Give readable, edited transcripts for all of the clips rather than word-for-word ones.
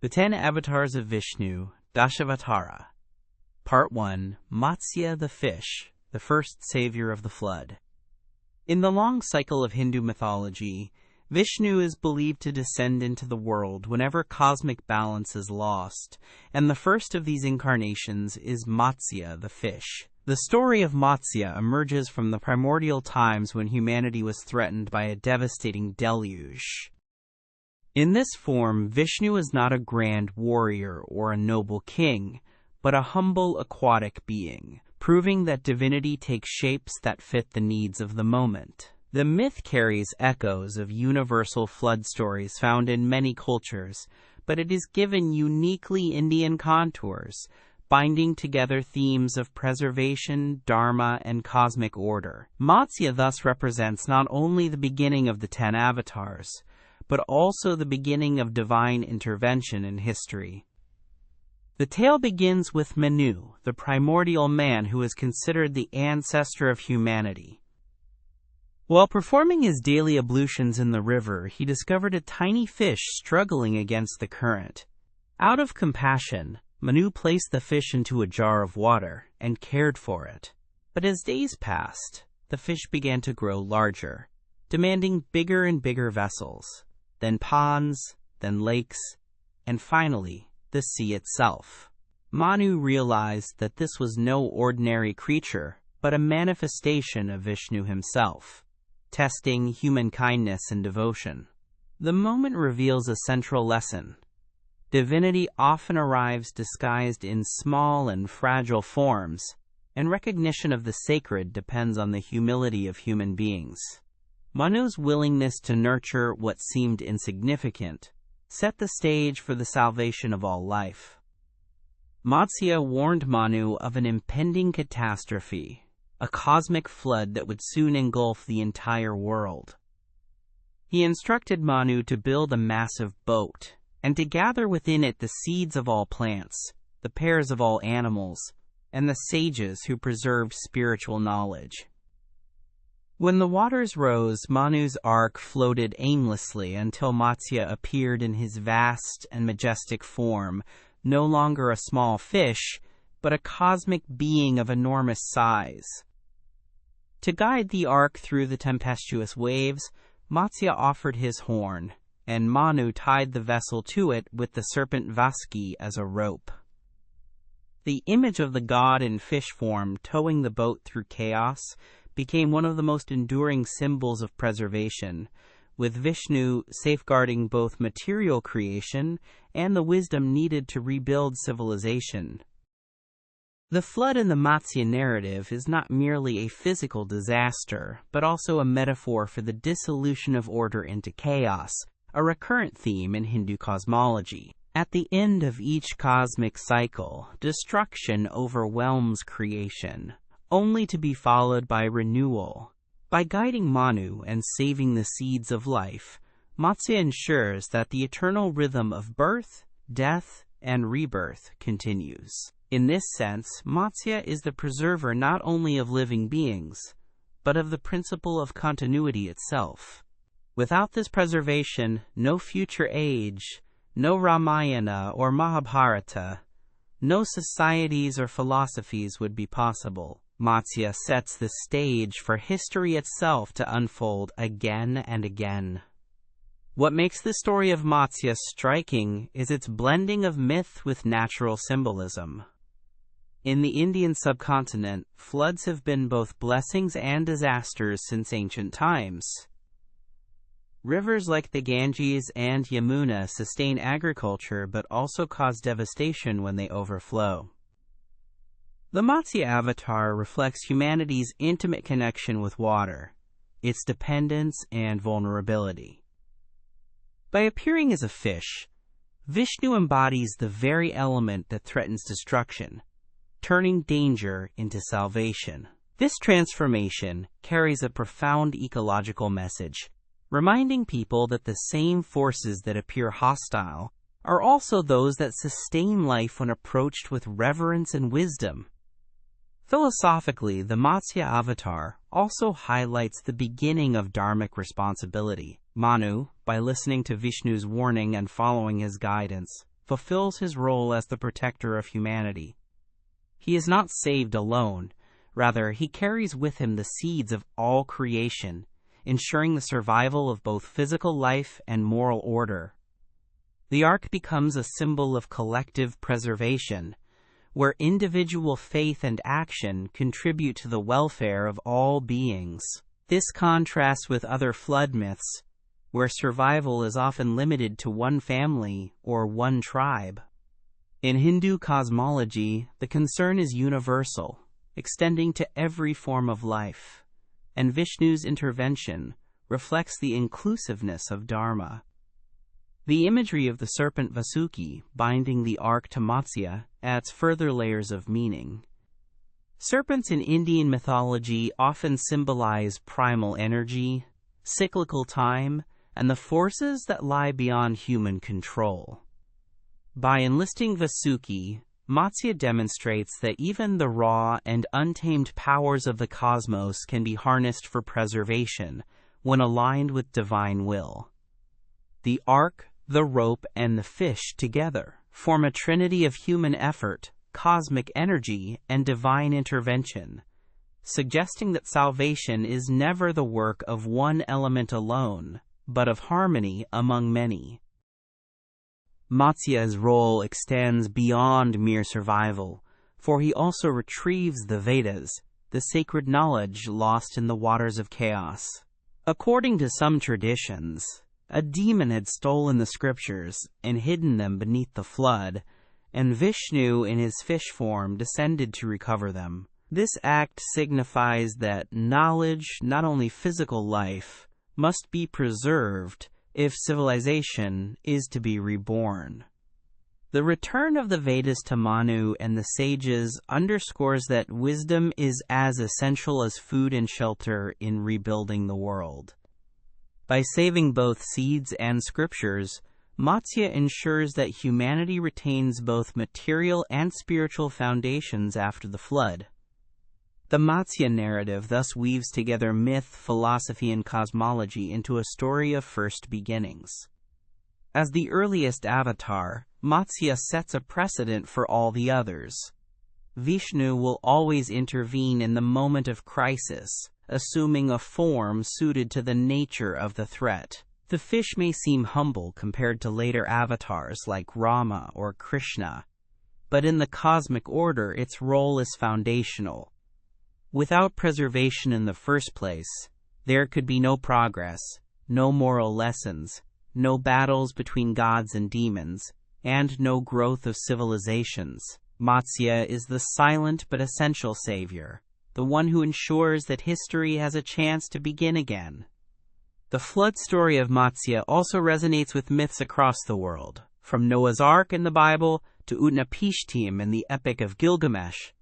The 10 Avatars of Vishnu, Dashavatara. Part 1, Matsya the Fish, the first savior of the flood. In the long cycle of Hindu mythology, Vishnu is believed to descend into the world whenever cosmic balance is lost, and the first of these incarnations is Matsya the Fish. The story of Matsya emerges from the primordial times when humanity was threatened by a devastating deluge. In this form, Vishnu is not a grand warrior or a noble king, but a humble aquatic being, proving that divinity takes shapes that fit the needs of the moment. The myth carries echoes of universal flood stories found in many cultures, but it is given uniquely Indian contours, binding together themes of preservation, dharma, and cosmic order. Matsya thus represents not only the beginning of the 10 avatars, but also the beginning of divine intervention in history. The tale begins with Manu, the primordial man who is considered the ancestor of humanity. While performing his daily ablutions in the river, he discovered a tiny fish struggling against the current. Out of compassion, Manu placed the fish into a jar of water and cared for it. But as days passed, the fish began to grow larger, demanding bigger and bigger vessels, then ponds, then lakes, and finally, the sea itself. Manu realized that this was no ordinary creature, but a manifestation of Vishnu himself, testing human kindness and devotion. The moment reveals a central lesson. Divinity often arrives disguised in small and fragile forms, and recognition of the sacred depends on the humility of human beings. Manu's willingness to nurture what seemed insignificant set the stage for the salvation of all life. Matsya warned Manu of an impending catastrophe, a cosmic flood that would soon engulf the entire world. He instructed Manu to build a massive boat, and to gather within it the seeds of all plants, the pairs of all animals, and the sages who preserved spiritual knowledge. When the waters rose, Manu's ark floated aimlessly until Matsya appeared in his vast and majestic form, no longer a small fish, but a cosmic being of enormous size. To guide the ark through the tempestuous waves, Matsya offered his horn, and Manu tied the vessel to it with the serpent Vaski as a rope. The image of the god in fish form towing the boat through chaos became one of the most enduring symbols of preservation, with Vishnu safeguarding both material creation and the wisdom needed to rebuild civilization. The flood in the Matsya narrative is not merely a physical disaster, but also a metaphor for the dissolution of order into chaos, a recurrent theme in Hindu cosmology. At the end of each cosmic cycle, destruction overwhelms creation, only to be followed by renewal. By guiding Manu and saving the seeds of life, Matsya ensures that the eternal rhythm of birth, death, and rebirth continues. In this sense, Matsya is the preserver not only of living beings, but of the principle of continuity itself. Without this preservation, no future age, no Ramayana or Mahabharata, no societies or philosophies would be possible. Matsya sets the stage for history itself to unfold again and again. What makes the story of Matsya striking is its blending of myth with natural symbolism. In the Indian subcontinent, floods have been both blessings and disasters since ancient times. Rivers like the Ganges and Yamuna sustain agriculture but also cause devastation when they overflow. The Matsya avatar reflects humanity's intimate connection with water, its dependence and vulnerability. By appearing as a fish, Vishnu embodies the very element that threatens destruction, turning danger into salvation. This transformation carries a profound ecological message, reminding people that the same forces that appear hostile are also those that sustain life when approached with reverence and wisdom. Philosophically, the Matsya avatar also highlights the beginning of dharmic responsibility. Manu, by listening to Vishnu's warning and following his guidance, fulfills his role as the protector of humanity. He is not saved alone. Rather, he carries with him the seeds of all creation, ensuring the survival of both physical life and moral order. The ark becomes a symbol of collective preservation, where individual faith and action contribute to the welfare of all beings. This contrasts with other flood myths, where survival is often limited to one family or one tribe. In Hindu cosmology, the concern is universal, extending to every form of life, and Vishnu's intervention reflects the inclusiveness of dharma. The imagery of the serpent Vasuki binding the ark to Matsya adds further layers of meaning. Serpents in Indian mythology often symbolize primal energy, cyclical time, and the forces that lie beyond human control. By enlisting Vasuki, Matsya demonstrates that even the raw and untamed powers of the cosmos can be harnessed for preservation when aligned with divine will. The ark, the rope, and the fish together form a trinity of human effort, cosmic energy, and divine intervention, suggesting that salvation is never the work of one element alone, but of harmony among many. Matsya's role extends beyond mere survival, for he also retrieves the Vedas, the sacred knowledge lost in the waters of chaos. According to some traditions, a demon had stolen the scriptures and hidden them beneath the flood, and Vishnu in his fish form descended to recover them. This act signifies that knowledge, not only physical life, must be preserved if civilization is to be reborn. The return of the Vedas to Manu and the sages underscores that wisdom is as essential as food and shelter in rebuilding the world. By saving both seeds and scriptures, Matsya ensures that humanity retains both material and spiritual foundations after the flood. The Matsya narrative thus weaves together myth, philosophy, and cosmology into a story of first beginnings. As the earliest avatar, Matsya sets a precedent for all the others. Vishnu will always intervene in the moment of crisis, assuming a form suited to the nature of the threat. The fish may seem humble compared to later avatars like Rama or Krishna, but in the cosmic order its role is foundational. Without preservation in the first place, there could be no progress, no moral lessons, no battles between gods and demons, and no growth of civilizations. Matsya is the silent but essential savior, the one who ensures that history has a chance to begin again. The flood story of Matsya also resonates with myths across the world, from Noah's Ark in the Bible to Utnapishtim in the Epic of Gilgamesh.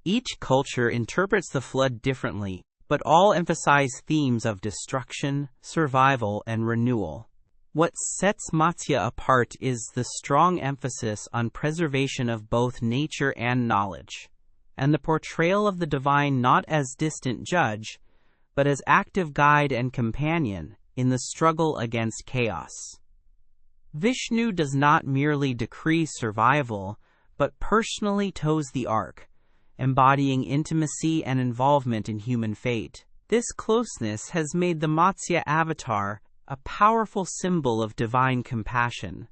Each culture interprets the flood differently, but all emphasize themes of destruction, survival, and renewal. What sets Matsya apart is the strong emphasis on preservation of both nature and knowledge, and the portrayal of the divine not as distant judge, but as active guide and companion in the struggle against chaos. Vishnu does not merely decree survival, but personally tows the ark, embodying intimacy and involvement in human fate. This closeness has made the Matsya avatar a powerful symbol of divine compassion.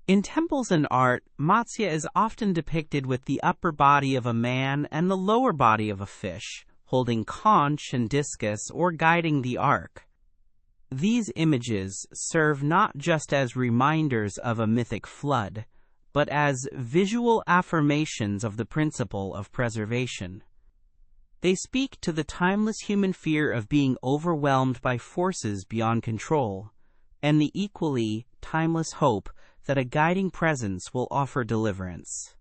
In temples and art, Matsya is often depicted with the upper body of a man and the lower body of a fish, holding conch and discus or guiding the ark. These images serve not just as reminders of a mythic flood, but as visual affirmations of the principle of preservation. They speak to the timeless human fear of being overwhelmed by forces beyond control, and the equally timeless hope that a guiding presence will offer deliverance.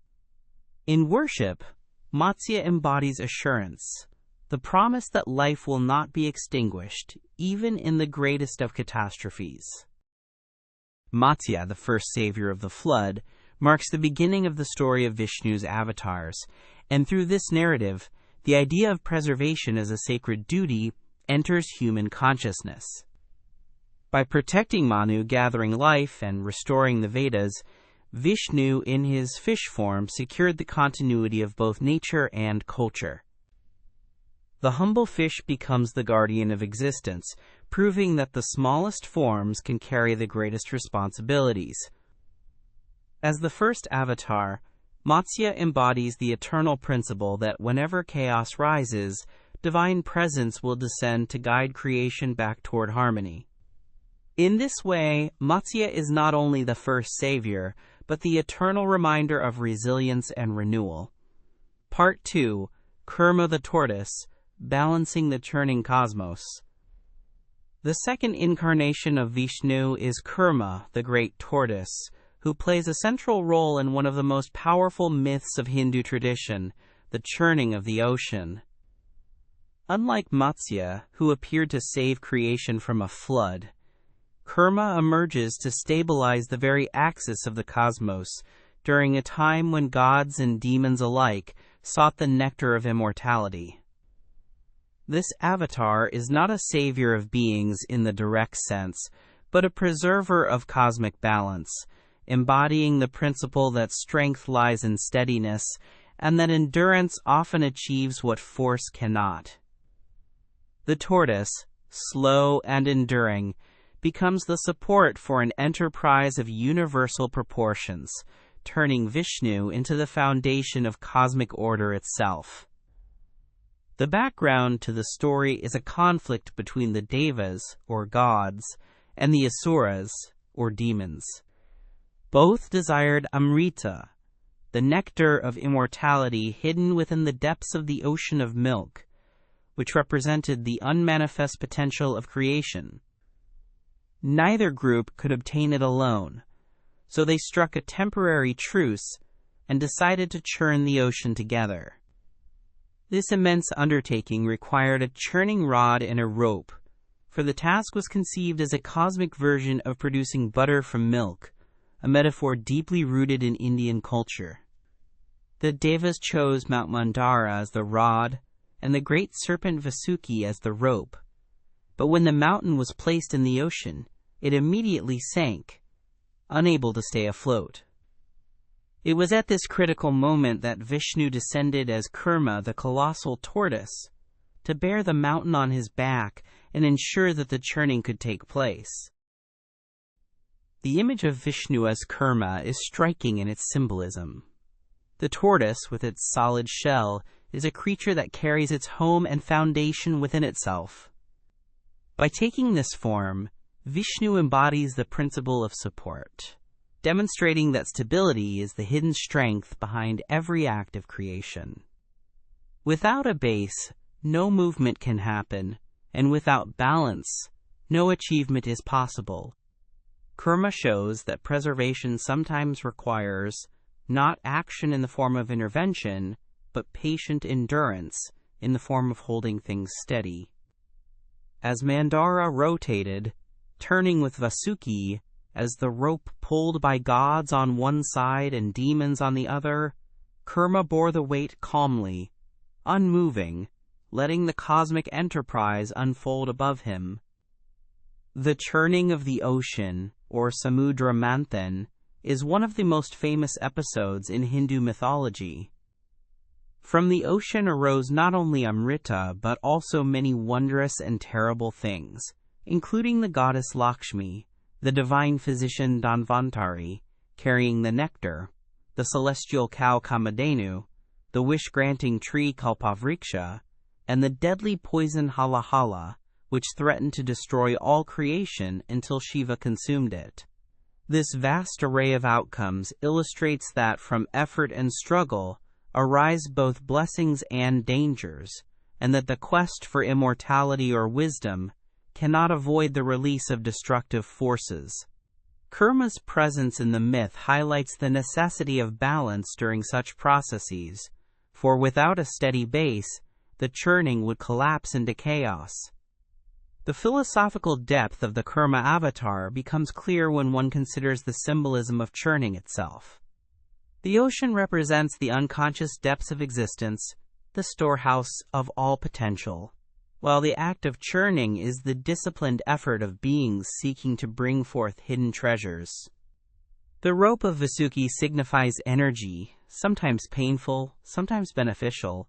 In worship, Matsya embodies assurance, the promise that life will not be extinguished, even in the greatest of catastrophes. Matsya, the first savior of the flood, marks the beginning of the story of Vishnu's avatars, and through this narrative, the idea of preservation as a sacred duty enters human consciousness. By protecting Manu, gathering life, and restoring the Vedas, Vishnu in his fish form secured the continuity of both nature and culture. The humble fish becomes the guardian of existence, proving that the smallest forms can carry the greatest responsibilities. As the first avatar, Matsya embodies the eternal principle that whenever chaos rises, divine presence will descend to guide creation back toward harmony. In this way, Matsya is not only the first savior, but the eternal reminder of resilience and renewal. Part 2, Kurma the Tortoise, Balancing the Churning Cosmos. The second incarnation of Vishnu is Kurma, the Great Tortoise, who plays a central role in one of the most powerful myths of Hindu tradition, the churning of the ocean. Unlike Matsya, who appeared to save creation from a flood, Kurma emerges to stabilize the very axis of the cosmos during a time when gods and demons alike sought the nectar of immortality. This avatar is not a savior of beings in the direct sense, but a preserver of cosmic balance, embodying the principle that strength lies in steadiness and that endurance often achieves what force cannot. The tortoise, slow and enduring, becomes the support for an enterprise of universal proportions, turning Vishnu into the foundation of cosmic order itself. The background to the story is a conflict between the Devas, or gods, and the Asuras, or demons. Both desired Amrita, the nectar of immortality hidden within the depths of the ocean of milk, which represented the unmanifest potential of creation. Neither group could obtain it alone, so they struck a temporary truce and decided to churn the ocean together. This immense undertaking required a churning rod and a rope, for the task was conceived as a cosmic version of producing butter from milk, a metaphor deeply rooted in Indian culture. The Devas chose Mount Mandara as the rod and the great serpent Vasuki as the rope, but when the mountain was placed in the ocean, it immediately sank, unable to stay afloat. It was at this critical moment that Vishnu descended as Kurma, the colossal tortoise, to bear the mountain on his back and ensure that the churning could take place. The image of Vishnu as Kurma is striking in its symbolism. The tortoise, with its solid shell, is a creature that carries its home and foundation within itself. By taking this form, Vishnu embodies the principle of support, demonstrating that stability is the hidden strength behind every act of creation. Without a base, no movement can happen, and without balance, no achievement is possible. Kurma shows that preservation sometimes requires not action in the form of intervention, but patient endurance in the form of holding things steady. As Mandara rotated, turning with Vasuki, as the rope pulled by gods on one side and demons on the other, Kurma bore the weight calmly, unmoving, letting the cosmic enterprise unfold above him. The churning of the ocean, or Samudra Manthan, is one of the most famous episodes in Hindu mythology. From the ocean arose not only Amrita, but also many wondrous and terrible things, including the goddess Lakshmi, the divine physician Dhanvantari, carrying the nectar, the celestial cow Kamadhenu, the wish-granting tree Kalpavriksha, and the deadly poison Halahala, which threatened to destroy all creation until Shiva consumed it. This vast array of outcomes illustrates that from effort and struggle arise both blessings and dangers, and that the quest for immortality or wisdom cannot avoid the release of destructive forces. Kurma's presence in the myth highlights the necessity of balance during such processes, for without a steady base, the churning would collapse into chaos. The philosophical depth of the Kurma avatar becomes clear when one considers the symbolism of churning itself. The ocean represents the unconscious depths of existence, the storehouse of all potential, while the act of churning is the disciplined effort of beings seeking to bring forth hidden treasures. The rope of Vasuki signifies energy, sometimes painful, sometimes beneficial,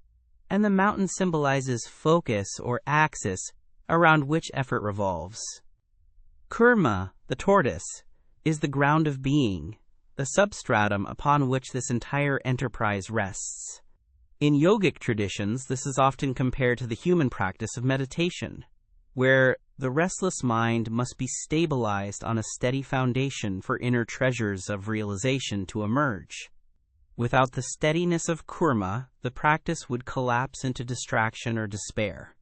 and the mountain symbolizes focus or axis around which effort revolves. Kurma, the tortoise, is the ground of being, the substratum upon which this entire enterprise rests. In yogic traditions, this is often compared to the human practice of meditation, where the restless mind must be stabilized on a steady foundation for inner treasures of realization to emerge. Without the steadiness of kurma, the practice would collapse into distraction or despair.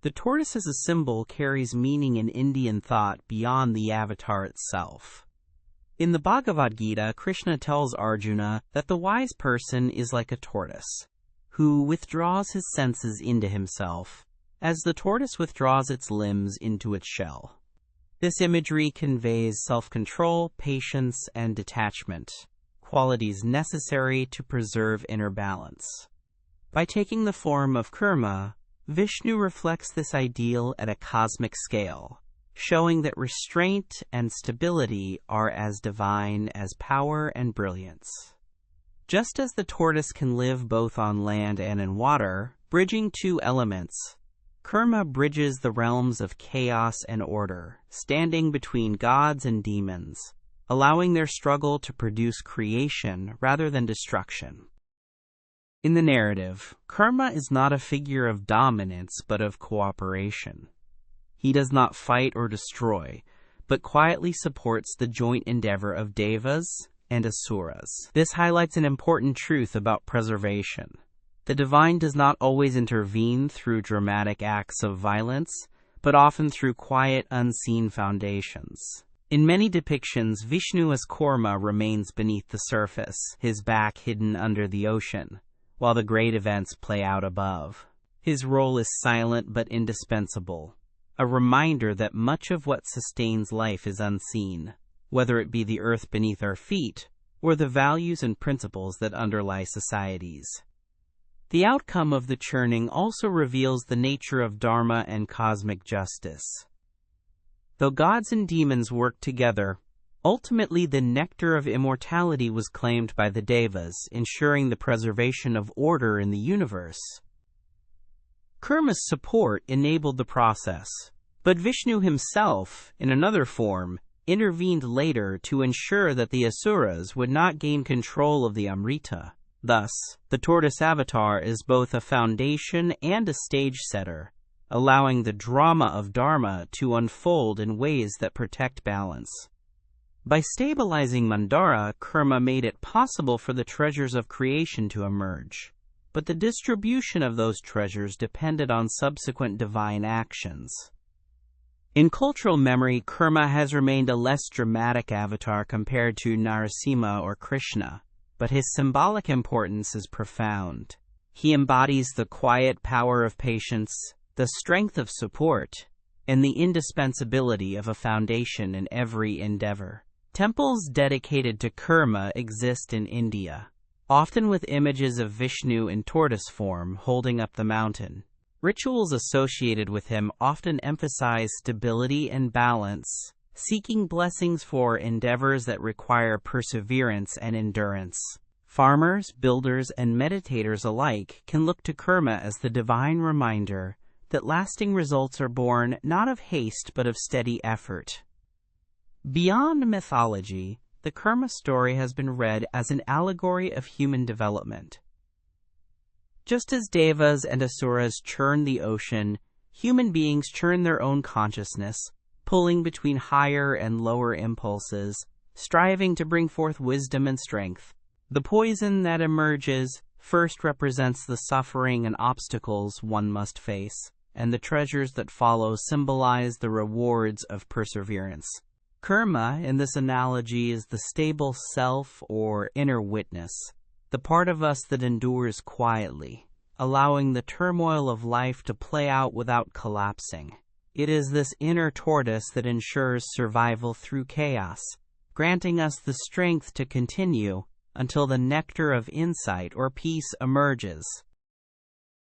The tortoise as a symbol carries meaning in Indian thought beyond the avatar itself. In the Bhagavad Gita, Krishna tells Arjuna that the wise person is like a tortoise, who withdraws his senses into himself, as the tortoise withdraws its limbs into its shell. This imagery conveys self-control, patience, and detachment, qualities necessary to preserve inner balance. By taking the form of Kurma, Vishnu reflects this ideal at a cosmic scale, showing that restraint and stability are as divine as power and brilliance. Just as the tortoise can live both on land and in water, bridging two elements, Kurma bridges the realms of chaos and order, standing between gods and demons, allowing their struggle to produce creation rather than destruction. In the narrative, Kurma is not a figure of dominance but of cooperation. He does not fight or destroy, but quietly supports the joint endeavor of devas and asuras. This highlights an important truth about preservation. The divine does not always intervene through dramatic acts of violence, but often through quiet, unseen foundations. In many depictions, Vishnu as Kurma remains beneath the surface, his back hidden under the ocean, while the great events play out above. His role is silent but indispensable, a reminder that much of what sustains life is unseen, whether it be the earth beneath our feet or the values and principles that underlie societies. The outcome of the churning also reveals the nature of dharma and cosmic justice. Though gods and demons worked together, ultimately the nectar of immortality was claimed by the devas, ensuring the preservation of order in the universe. Kurma's support enabled the process, but Vishnu himself, in another form, intervened later to ensure that the asuras would not gain control of the Amrita. Thus, the tortoise avatar is both a foundation and a stage setter, allowing the drama of dharma to unfold in ways that protect balance. By stabilizing Mandara, Kurma made it possible for the treasures of creation to emerge, but the distribution of those treasures depended on subsequent divine actions. In cultural memory, Kurma has remained a less dramatic avatar compared to Narasimha or Krishna, but his symbolic importance is profound. He embodies the quiet power of patience, the strength of support, and the indispensability of a foundation in every endeavor. Temples dedicated to Kurma exist in India, often with images of Vishnu in tortoise form holding up the mountain. Rituals associated with him often emphasize stability and balance, seeking blessings for endeavors that require perseverance and endurance. Farmers, builders, and meditators alike can look to Kurma as the divine reminder that lasting results are born not of haste but of steady effort. Beyond mythology, the Kurma story has been read as an allegory of human development. Just as devas and asuras churn the ocean, human beings churn their own consciousness, pulling between higher and lower impulses, striving to bring forth wisdom and strength. The poison that emerges first represents the suffering and obstacles one must face, and the treasures that follow symbolize the rewards of perseverance. Kurma, in this analogy, is the stable self or inner witness, the part of us that endures quietly, allowing the turmoil of life to play out without collapsing. It is this inner tortoise that ensures survival through chaos, granting us the strength to continue until the nectar of insight or peace emerges.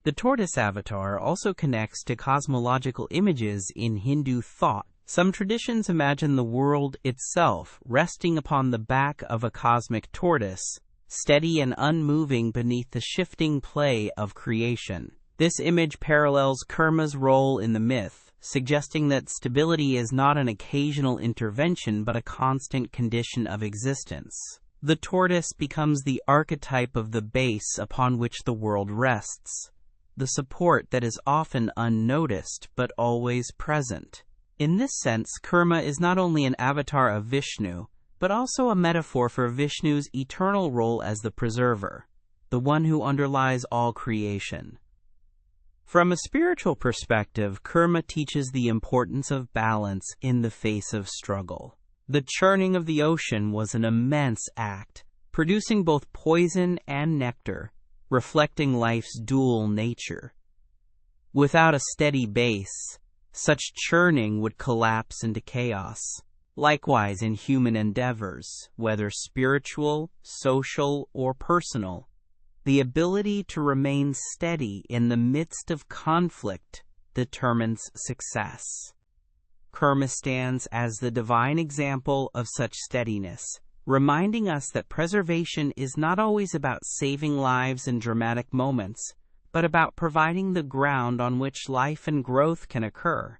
The tortoise avatar also connects to cosmological images in Hindu thought Some traditions imagine the world itself resting upon the back of a cosmic tortoise, steady and unmoving beneath the shifting play of creation. This image parallels Kurma's role in the myth, suggesting that stability is not an occasional intervention but a constant condition of existence. The tortoise becomes the archetype of the base upon which the world rests, the support that is often unnoticed but always present. In this sense, Kurma is not only an avatar of Vishnu, but also a metaphor for Vishnu's eternal role as the preserver, the one who underlies all creation. From a spiritual perspective, Kurma teaches the importance of balance in the face of struggle. The churning of the ocean was an immense act, producing both poison and nectar, reflecting life's dual nature. Without a steady base, such churning would collapse into chaos. Likewise, in human endeavors, whether spiritual, social, or personal, the ability to remain steady in the midst of conflict determines success. Kurma stands as the divine example of such steadiness, reminding us that preservation is not always about saving lives in dramatic moments, but about providing the ground on which life and growth can occur.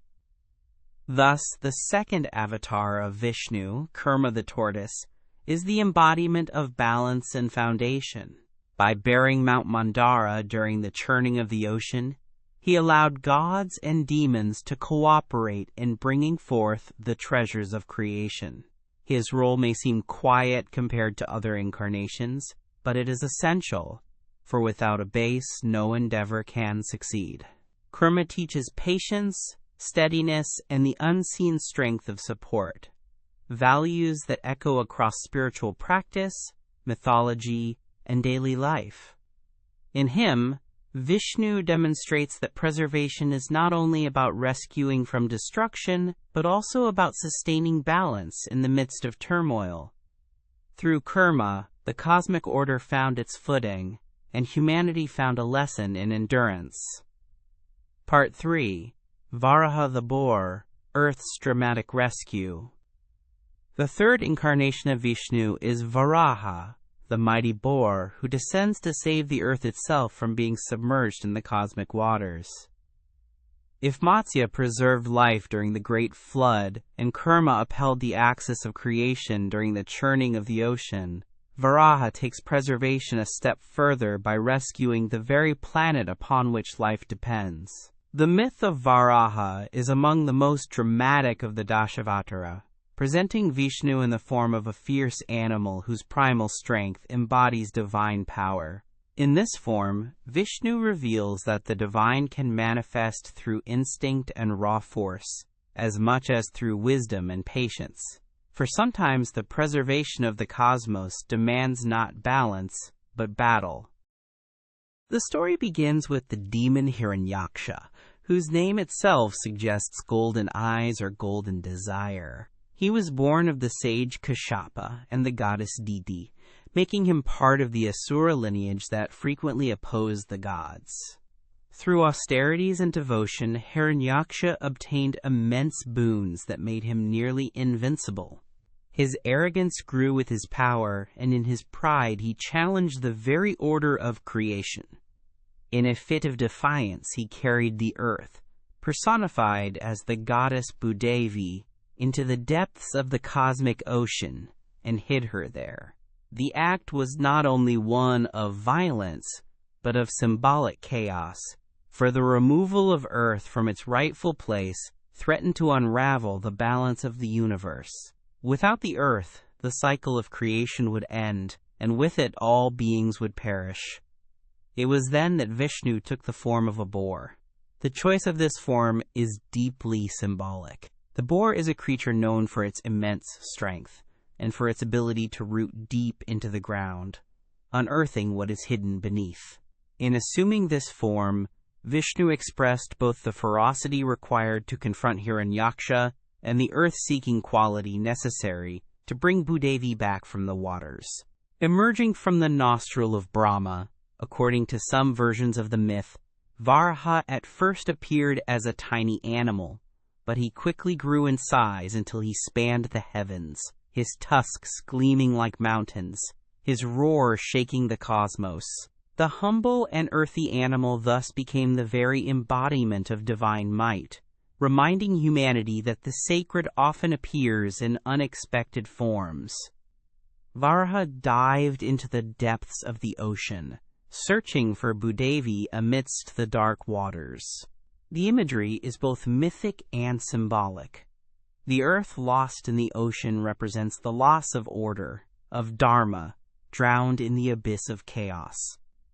Thus, the second avatar of Vishnu, Kurma the Tortoise, is the embodiment of balance and foundation. By bearing Mount Mandara during the churning of the ocean, he allowed gods and demons to cooperate in bringing forth the treasures of creation. His role may seem quiet compared to other incarnations, but it is essential, for without a base, no endeavor can succeed. Kurma teaches patience, steadiness, and the unseen strength of support, values that echo across spiritual practice, mythology, and daily life. In him, Vishnu demonstrates that preservation is not only about rescuing from destruction, but also about sustaining balance in the midst of turmoil. Through Kurma, the cosmic order found its footing, and humanity found a lesson in endurance. Part 3. Varaha the Boar, Earth's Dramatic Rescue. The third incarnation of Vishnu is Varaha, the mighty boar who descends to save the earth itself from being submerged in the cosmic waters. If Matsya preserved life during the Great Flood and Kurma upheld the axis of creation during the churning of the ocean, Varaha takes preservation a step further by rescuing the very planet upon which life depends. The myth of Varaha is among the most dramatic of the Dashavatara, presenting Vishnu in the form of a fierce animal whose primal strength embodies divine power. In this form, Vishnu reveals that the divine can manifest through instinct and raw force, as much as through wisdom and patience. For sometimes the preservation of the cosmos demands not balance, but battle. The story begins with the demon Hiranyaksha, whose name itself suggests golden eyes or golden desire. He was born of the sage Kashyapa and the goddess Diti, making him part of the Asura lineage that frequently opposed the gods. Through austerities and devotion, Hiranyaksha obtained immense boons that made him nearly invincible. His arrogance grew with his power, and in his pride he challenged the very order of creation. In a fit of defiance, he carried the earth, personified as the goddess Bhudevi, into the depths of the cosmic ocean and hid her there. The act was not only one of violence, but of symbolic chaos, for the removal of Earth from its rightful place threatened to unravel the balance of the universe. Without the Earth, the cycle of creation would end, and with it all beings would perish. It was then that Vishnu took the form of a boar. The choice of this form is deeply symbolic. The boar is a creature known for its immense strength, and for its ability to root deep into the ground, unearthing what is hidden beneath. In assuming this form, Vishnu expressed both the ferocity required to confront Hiranyaksha and the earth-seeking quality necessary to bring Bhudevi back from the waters. Emerging from the nostril of Brahma, according to some versions of the myth, Varaha at first appeared as a tiny animal, but he quickly grew in size until he spanned the heavens, his tusks gleaming like mountains, his roar shaking the cosmos. The humble and earthy animal thus became the very embodiment of divine might, reminding humanity that the sacred often appears in unexpected forms. Varaha dived into the depths of the ocean, searching for Bhudevi amidst the dark waters. The imagery is both mythic and symbolic. The earth lost in the ocean represents the loss of order, of dharma, drowned in the abyss of chaos.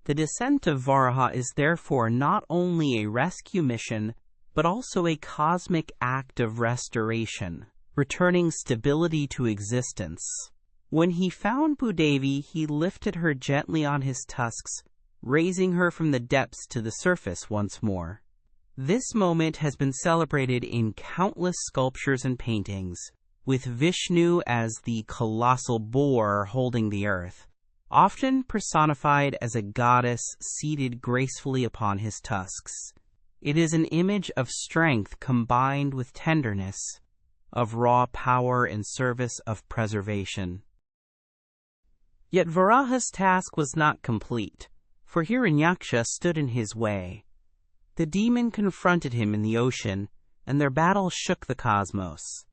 The descent of Varaha is therefore not only a rescue mission, but also a cosmic act of restoration, returning stability to existence. When he found Bhudevi, he lifted her gently on his tusks, raising her from the depths to the surface once more. This moment has been celebrated in countless sculptures and paintings, with Vishnu as the colossal boar holding the earth, often personified as a goddess seated gracefully upon his tusks. It is an image of strength combined with tenderness, of raw power in service of preservation. Yet Varaha's task was not complete, for Hiranyaksha stood in his way. The demon confronted him in the ocean, and their battle shook the cosmos.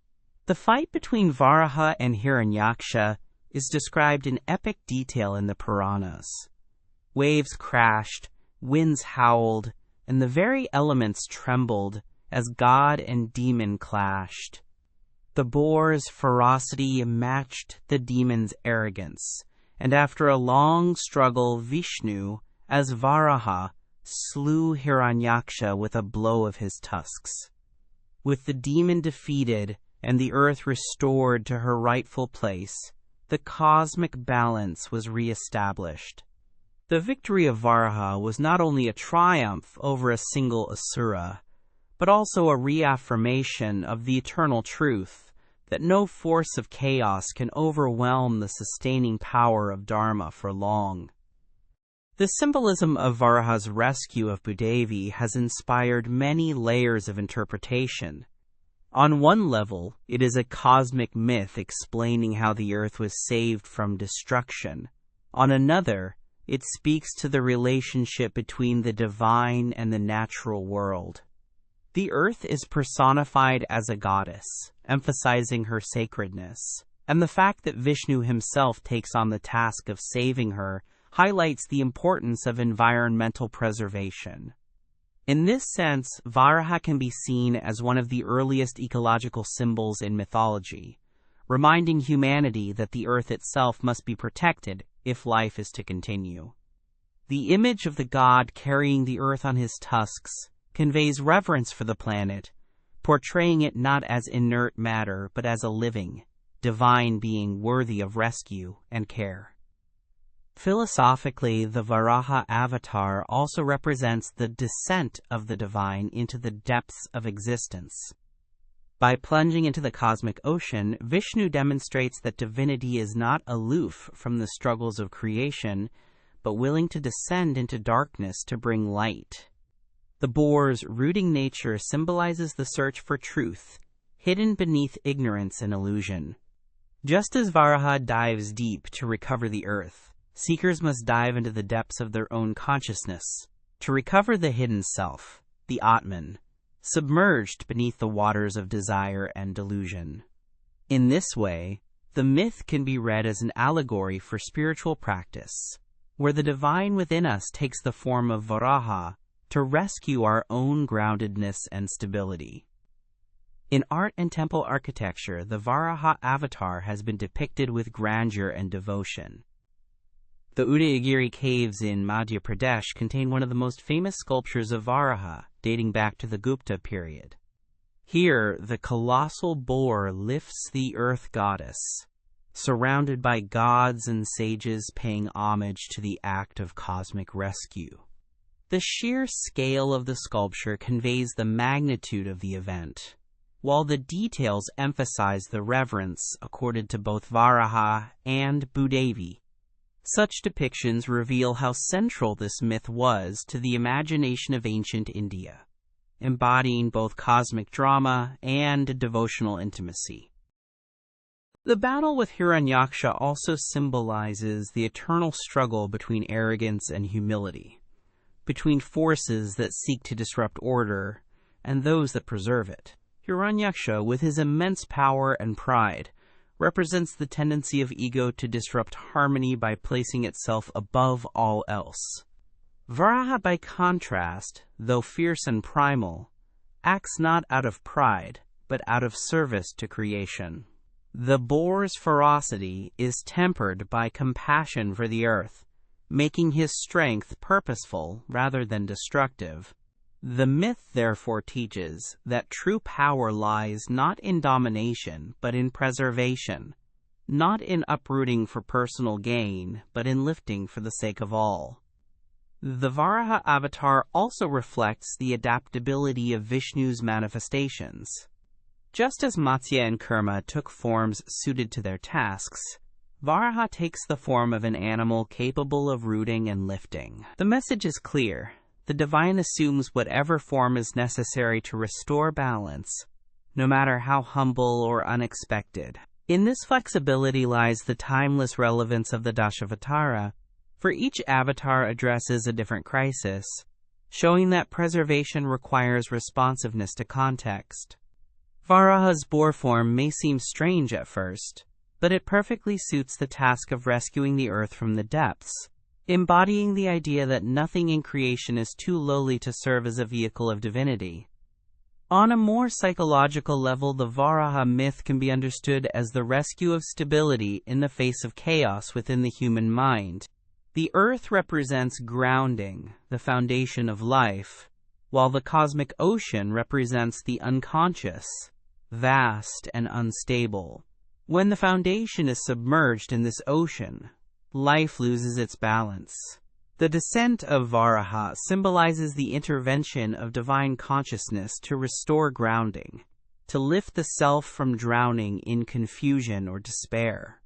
The fight between Varaha and Hiranyaksha is described in epic detail in the Puranas. Waves crashed, winds howled, and the very elements trembled as god and demon clashed. The boar's ferocity matched the demon's arrogance, and after a long struggle, Vishnu, as Varaha, slew Hiranyaksha with a blow of his tusks. With the demon defeated and the earth restored to her rightful place, the cosmic balance was re-established. The victory of Varaha was not only a triumph over a single asura, but also a reaffirmation of the eternal truth that no force of chaos can overwhelm the sustaining power of dharma for long. The symbolism of Varaha's rescue of Bhudevi has inspired many layers of interpretation. On one level, it is a cosmic myth explaining how the earth was saved from destruction. On another, it speaks to the relationship between the divine and the natural world. The earth is personified as a goddess, emphasizing her sacredness, and the fact that Vishnu himself takes on the task of saving her highlights the importance of environmental preservation. In this sense, Varaha can be seen as one of the earliest ecological symbols in mythology, reminding humanity that the earth itself must be protected if life is to continue. The image of the god carrying the earth on his tusks conveys reverence for the planet, portraying it not as inert matter but as a living, divine being worthy of rescue and care. Philosophically, the Varaha avatar also represents the descent of the divine into the depths of existence. By plunging into the cosmic ocean, Vishnu demonstrates that divinity is not aloof from the struggles of creation, but willing to descend into darkness to bring light. The boar's rooting nature symbolizes the search for truth, hidden beneath ignorance and illusion. Just as Varaha dives deep to recover the earth, seekers must dive into the depths of their own consciousness to recover the hidden self, the Atman, submerged beneath the waters of desire and delusion. In this way, the myth can be read as an allegory for spiritual practice, where the divine within us takes the form of Varaha to rescue our own groundedness and stability. In art and temple architecture, the Varaha avatar has been depicted with grandeur and devotion. The Udayagiri caves in Madhya Pradesh contain one of the most famous sculptures of Varaha, dating back to the Gupta period. Here, the colossal boar lifts the earth goddess, surrounded by gods and sages paying homage to the act of cosmic rescue. The sheer scale of the sculpture conveys the magnitude of the event, while the details emphasize the reverence accorded to both Varaha and Bhudevi. Such depictions reveal how central this myth was to the imagination of ancient India. embodying both cosmic drama and devotional intimacy. The battle with Hiranyaksha also symbolizes the eternal struggle between arrogance and humility, between forces that seek to disrupt order and those that preserve it. Hiranyaksha, with his immense power and pride, represents the tendency of ego to disrupt harmony by placing itself above all else. Varaha, by contrast, though fierce and primal, acts not out of pride, but out of service to creation. The boar's ferocity is tempered by compassion for the earth, making his strength purposeful rather than destructive. The myth therefore teaches that true power lies not in domination, but in preservation, not in uprooting for personal gain, but in lifting for the sake of all. The Varaha avatar also reflects the adaptability of Vishnu's manifestations. Just as Matsya and Kurma took forms suited to their tasks, Varaha takes the form of an animal capable of rooting and lifting. The message is clear. The divine assumes whatever form is necessary to restore balance, no matter how humble or unexpected. In this flexibility lies the timeless relevance of the Dashavatara, for each avatar addresses a different crisis, showing that preservation requires responsiveness to context. Varaha's boar form may seem strange at first, but it perfectly suits the task of rescuing the earth from the depths, embodying the idea that nothing in creation is too lowly to serve as a vehicle of divinity. On a more psychological level, the Varaha myth can be understood as the rescue of stability in the face of chaos within the human mind. The earth represents grounding, the foundation of life, while the cosmic ocean represents the unconscious, vast and unstable. When the foundation is submerged in this ocean, life loses its balance. The descent of Varaha symbolizes the intervention of divine consciousness to restore grounding, to lift the self from drowning in confusion or despair.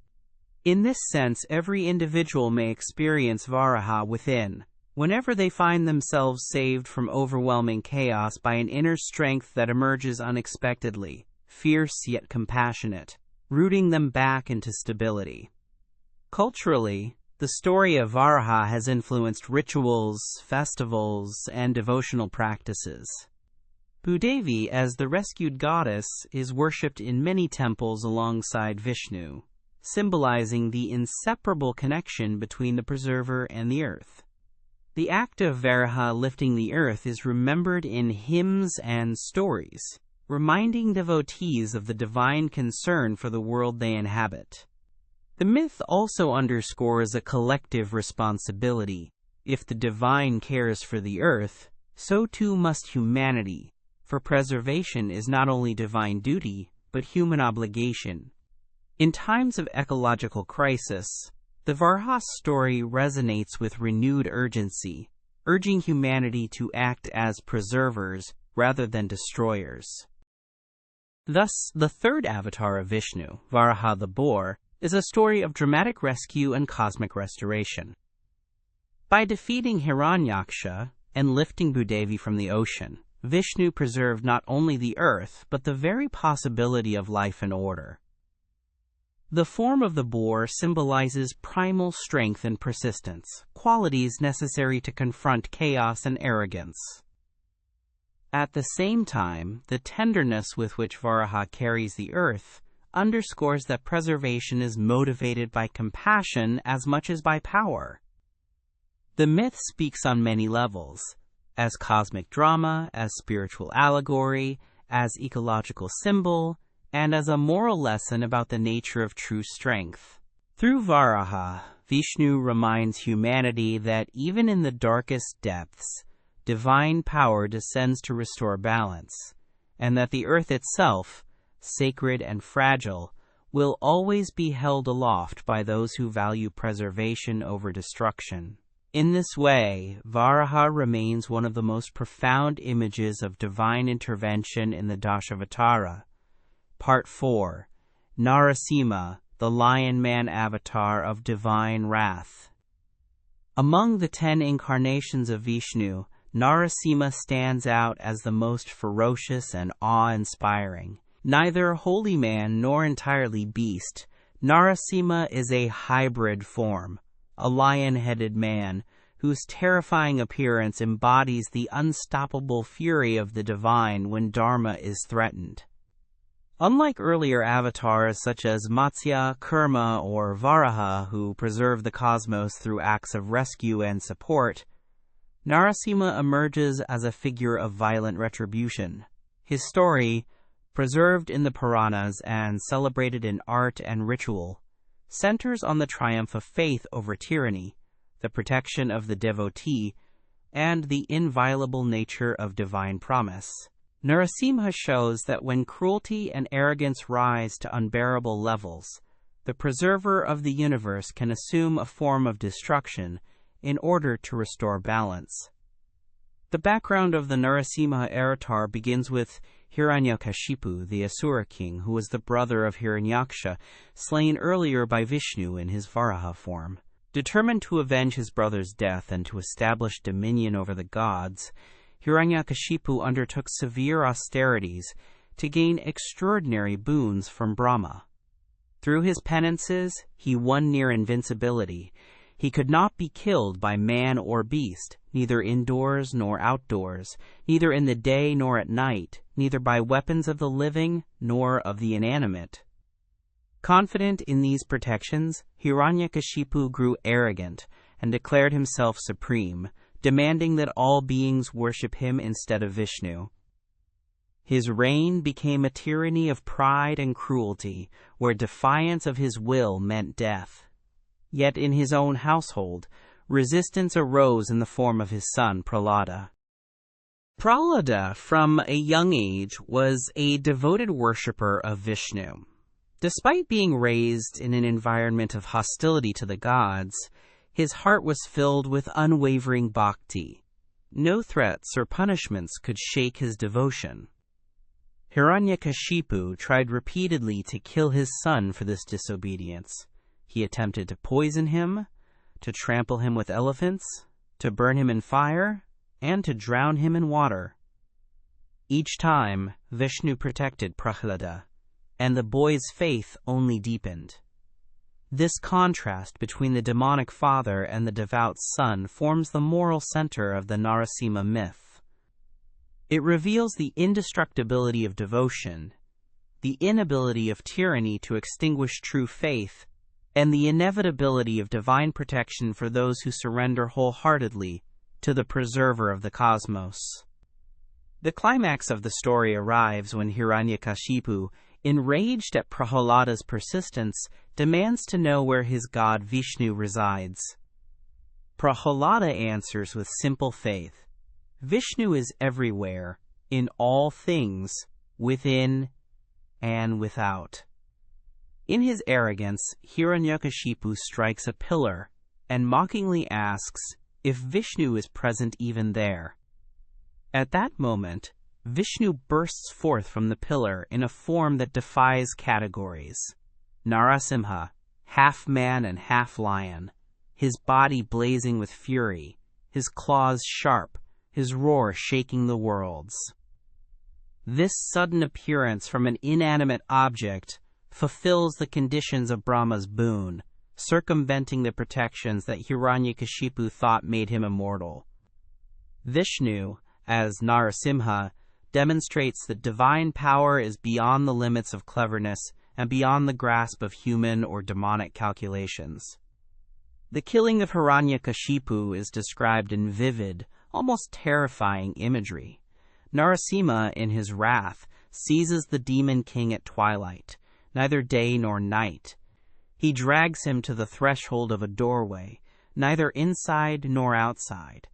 In this sense, every individual may experience Varaha within, whenever they find themselves saved from overwhelming chaos by an inner strength that emerges unexpectedly, fierce yet compassionate, rooting them back into stability. Culturally, the story of Varaha has influenced rituals, festivals, and devotional practices. Bhudevi, as the rescued goddess, is worshipped in many temples alongside Vishnu, symbolizing the inseparable connection between the preserver and the earth. The act of Varaha lifting the earth is remembered in hymns and stories, reminding devotees of the divine concern for the world they inhabit. The myth also underscores a collective responsibility. If the divine cares for the earth, so too must humanity, for preservation is not only divine duty, but human obligation. In times of ecological crisis, the Varaha story resonates with renewed urgency, urging humanity to act as preservers rather than destroyers. Thus, the third avatar of Vishnu, Varaha the Boar, is a story of dramatic rescue and cosmic restoration. By defeating Hiranyaksha and lifting Bhudevi from the ocean, Vishnu preserved not only the earth, but the very possibility of life and order. The form of the boar symbolizes primal strength and persistence, qualities necessary to confront chaos and arrogance. At the same time, the tenderness with which Varaha carries the earth underscores that preservation is motivated by compassion as much as by power. The myth speaks on many levels, as cosmic drama, as spiritual allegory, as ecological symbol, and as a moral lesson about the nature of true strength. Through Varaha, Vishnu reminds humanity that even in the darkest depths, divine power descends to restore balance, and that the earth itself, sacred and fragile, will always be held aloft by those who value preservation over destruction. In this way, Varaha remains one of the most profound images of divine intervention in the Dashavatara. Part 4. Narasimha, the Lion Man avatar of divine wrath. Among the 10 incarnations of Vishnu, Narasimha stands out as the most ferocious and awe-inspiring. Neither holy man nor entirely beast, Narasimha is a hybrid form, a lion-headed man whose terrifying appearance embodies the unstoppable fury of the divine when dharma is threatened. Unlike earlier avatars such as Matsya, Kurma, or Varaha, who preserve the cosmos through acts of rescue and support, Narasimha emerges as a figure of violent retribution. His story, preserved in the Puranas and celebrated in art and ritual, centers on the triumph of faith over tyranny, the protection of the devotee, and the inviolable nature of divine promise. Narasimha shows that when cruelty and arrogance rise to unbearable levels, the preserver of the universe can assume a form of destruction in order to restore balance. The background of the Narasimha avatar begins with Hiranyakashipu, the Asura king, who was the brother of Hiranyaksha, slain earlier by Vishnu in his Varaha form. Determined to avenge his brother's death and to establish dominion over the gods, Hiranyakashipu undertook severe austerities to gain extraordinary boons from Brahma. Through his penances, he won near invincibility. He could not be killed by man or beast, neither indoors nor outdoors, neither in the day nor at night, neither by weapons of the living nor of the inanimate. Confident in these protections, Hiranyakashipu grew arrogant and declared himself supreme, demanding that all beings worship him instead of Vishnu. His reign became a tyranny of pride and cruelty, where defiance of his will meant death. Yet in his own household, resistance arose in the form of his son Prahlada. Prahlada, from a young age, was a devoted worshipper of Vishnu. Despite being raised in an environment of hostility to the gods, his heart was filled with unwavering bhakti. No threats or punishments could shake his devotion. Hiranyakashipu tried repeatedly to kill his son for this disobedience. He attempted to poison him, to trample him with elephants, to burn him in fire, and to drown him in water. Each time, Vishnu protected Prahlada, and the boy's faith only deepened. This contrast between the demonic father and the devout son forms the moral center of the Narasimha myth. It reveals the indestructibility of devotion, the inability of tyranny to extinguish true faith, and the inevitability of divine protection for those who surrender wholeheartedly to the preserver of the cosmos. The climax of the story arrives when Hiranyakashipu, enraged at Prahlada's persistence, demands to know where his god Vishnu resides. Prahlada answers with simple faith. Vishnu is everywhere, in all things, within and without. In his arrogance, Hiranyakashipu strikes a pillar and mockingly asks if Vishnu is present even there. At that moment, Vishnu bursts forth from the pillar in a form that defies categories. Narasimha, half man and half lion, his body blazing with fury, his claws sharp, his roar shaking the worlds. This sudden appearance from an inanimate object fulfills the conditions of Brahma's boon, circumventing the protections that Hiranyakashipu thought made him immortal. Vishnu, as Narasimha, demonstrates that divine power is beyond the limits of cleverness and beyond the grasp of human or demonic calculations. The killing of Hiranyakashipu is described in vivid, almost terrifying imagery. Narasimha, in his wrath, seizes the demon king at twilight, neither day nor night. He drags him to the threshold of a doorway, neither inside nor outside.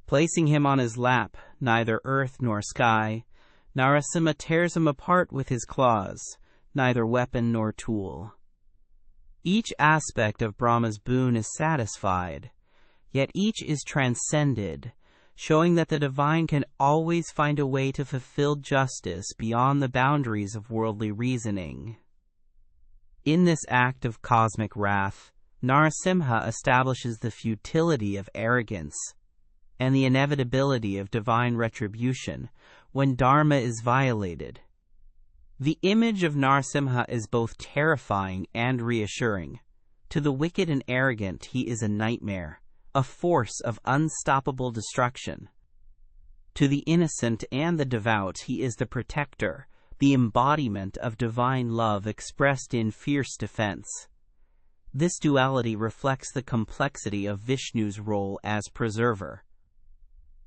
Placing him on his lap, neither earth nor sky, Narasimha tears him apart with his claws, neither weapon nor tool. Each aspect of Brahma's boon is satisfied, yet each is transcended, showing that the divine can always find a way to fulfill justice beyond the boundaries of worldly reasoning. In this act of cosmic wrath, Narasimha establishes the futility of arrogance. and the inevitability of divine retribution when dharma is violated. The image of Narasimha is both terrifying and reassuring. To the wicked and arrogant, he is a nightmare, a force of unstoppable destruction. To the innocent and the devout, he is the protector, the embodiment of divine love expressed in fierce defense. This duality reflects the complexity of Vishnu's role as preserver.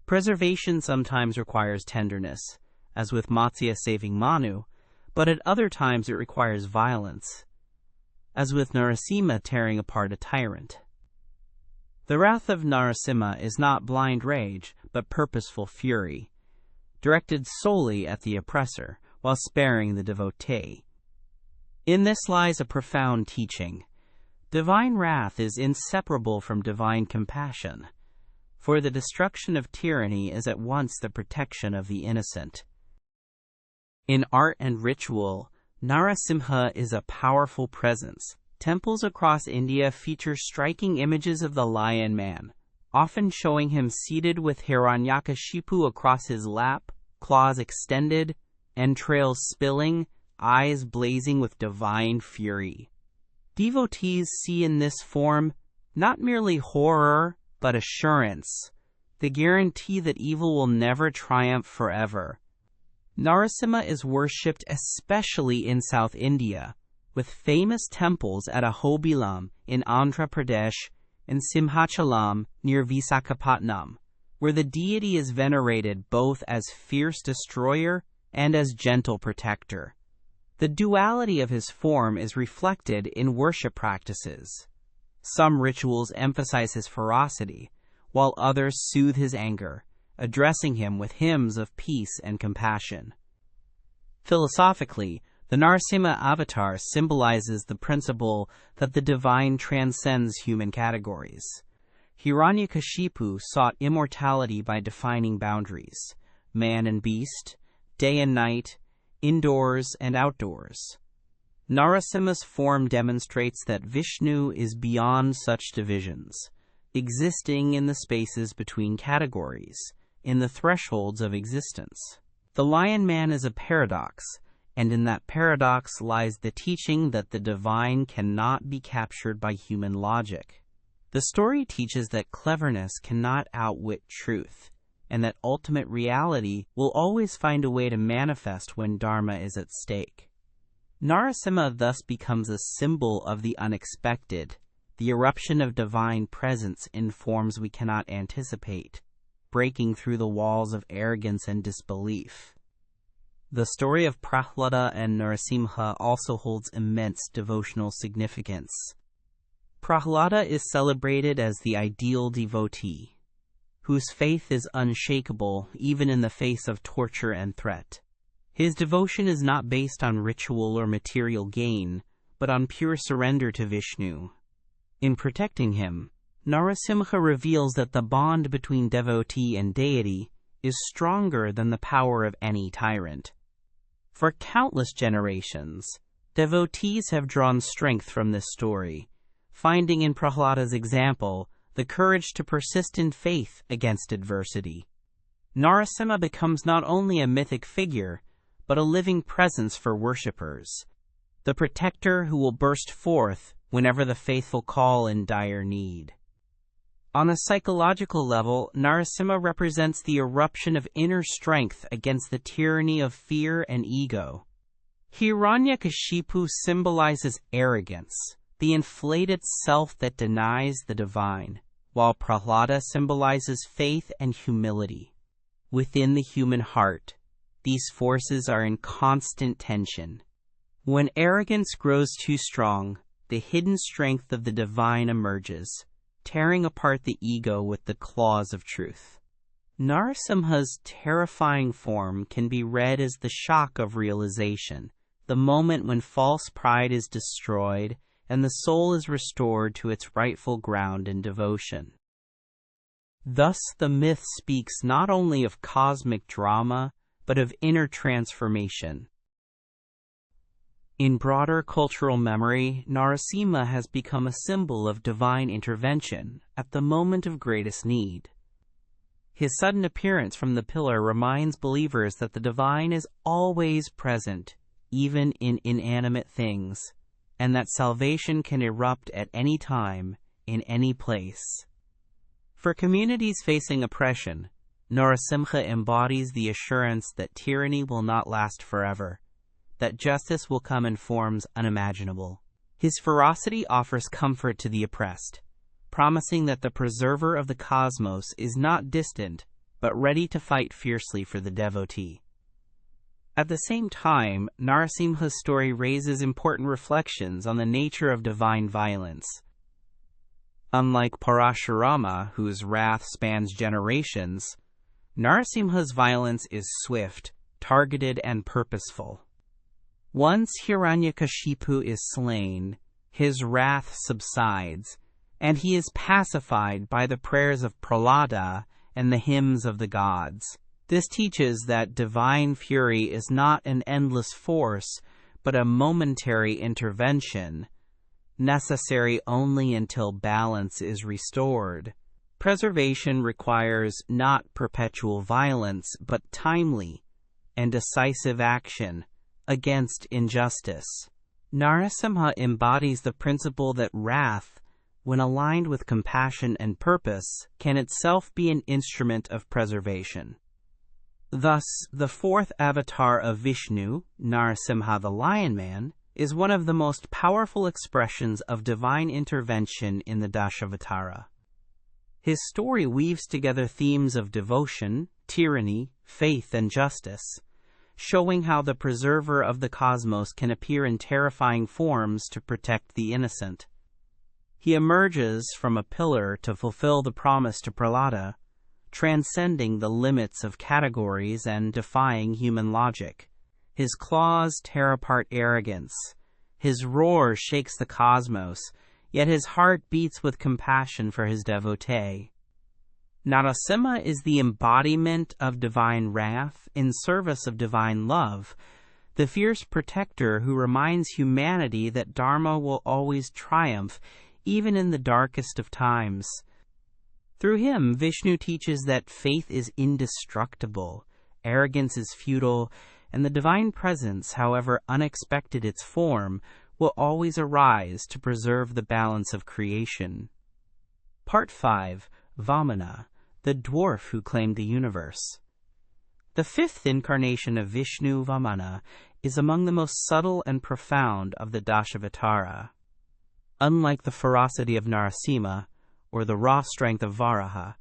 Preservation sometimes requires tenderness, as with Matsya saving Manu, but at other times it requires violence, as with Narasimha tearing apart a tyrant. The wrath of Narasimha is not blind rage, but purposeful fury, directed solely at the oppressor, while sparing the devotee. In this lies a profound teaching. Divine wrath is inseparable from divine compassion, for the destruction of tyranny is at once the protection of the innocent. In art and ritual, Narasimha is a powerful presence. Temples across India feature striking images of the Lion Man, often showing him seated with Hiranyakashipu across his lap, claws extended, entrails spilling, eyes blazing with divine fury. Devotees see in this form not merely horror, but assurance, the guarantee that evil will never triumph forever. Narasimha is worshipped especially in South India, with famous temples at Ahobilam in Andhra Pradesh and Simhachalam near Visakhapatnam, where the deity is venerated both as fierce destroyer and as gentle protector. The duality of his form is reflected in worship practices. Some rituals emphasize his ferocity, while others soothe his anger, addressing him with hymns of peace and compassion. Philosophically, the Narasimha avatar symbolizes the principle that the divine transcends human categories. Hiranyakashipu sought immortality by defining boundaries: man and beast, day and night, indoors and outdoors. Narasimha's form demonstrates that Vishnu is beyond such divisions, existing in the spaces between categories, in the thresholds of existence. The Lion Man is a paradox, and in that paradox lies the teaching that the divine cannot be captured by human logic. The story teaches that cleverness cannot outwit truth, and that ultimate reality will always find a way to manifest when dharma is at stake. Narasimha thus becomes a symbol of the unexpected, the eruption of divine presence in forms we cannot anticipate, breaking through the walls of arrogance and disbelief. The story of Prahlada and Narasimha also holds immense devotional significance. Prahlada is celebrated as the ideal devotee, whose faith is unshakable even in the face of torture and threat. His devotion is not based on ritual or material gain, but on pure surrender to Vishnu. In protecting him, Narasimha reveals that the bond between devotee and deity is stronger than the power of any tyrant. For countless generations, devotees have drawn strength from this story, finding in Prahlada's example the courage to persist in faith against adversity. Narasimha becomes not only a mythic figure, but a living presence for worshippers, the protector who will burst forth whenever the faithful call in dire need. On a psychological level, Narasimha represents the eruption of inner strength against the tyranny of fear and ego. Hiranyakashipu symbolizes arrogance, the inflated self that denies the divine, while Prahlada symbolizes faith and humility. Within the human heart, these forces are in constant tension. When arrogance grows too strong, the hidden strength of the divine emerges, tearing apart the ego with the claws of truth. Narasimha's terrifying form can be read as the shock of realization, the moment when false pride is destroyed and the soul is restored to its rightful ground in devotion. Thus the myth speaks not only of cosmic drama, but of inner transformation. In broader cultural memory, Narasimha has become a symbol of divine intervention at the moment of greatest need. His sudden appearance from the pillar reminds believers that the divine is always present, even in inanimate things, and that salvation can erupt at any time, in any place. For communities facing oppression, Narasimha embodies the assurance that tyranny will not last forever, that justice will come in forms unimaginable. His ferocity offers comfort to the oppressed, promising that the preserver of the cosmos is not distant, but ready to fight fiercely for the devotee. At the same time, Narasimha's story raises important reflections on the nature of divine violence. Unlike Parashurama, whose wrath spans generations, Narasimha's violence is swift, targeted, and purposeful. Once Hiranyakashipu is slain, his wrath subsides, and he is pacified by the prayers of Prahlada and the hymns of the gods. This teaches that divine fury is not an endless force, but a momentary intervention, necessary only until balance is restored. Preservation requires not perpetual violence, but timely and decisive action against injustice. Narasimha embodies the principle that wrath, when aligned with compassion and purpose, can itself be an instrument of preservation. Thus, the fourth avatar of Vishnu, Narasimha the Lion Man, is one of the most powerful expressions of divine intervention in the Dashavatara. His story weaves together themes of devotion, tyranny, faith, and justice, showing how the preserver of the cosmos can appear in terrifying forms to protect the innocent. He emerges from a pillar to fulfill the promise to Prahlada, transcending the limits of categories and defying human logic. His claws tear apart arrogance. His roar shakes the cosmos, yet his heart beats with compassion for his devotee. Narasimha is the embodiment of divine wrath in service of divine love, the fierce protector who reminds humanity that dharma will always triumph, even in the darkest of times. Through him, Vishnu teaches that faith is indestructible, arrogance is futile, and the divine presence, however unexpected its form, will always arise to preserve the balance of creation. Part 5. Vamana, the dwarf who claimed the universe. The fifth incarnation of Vishnu, Vamana, is among the most subtle and profound of the Dashavatara. Unlike the ferocity of Narasimha, or the raw strength of Varaha,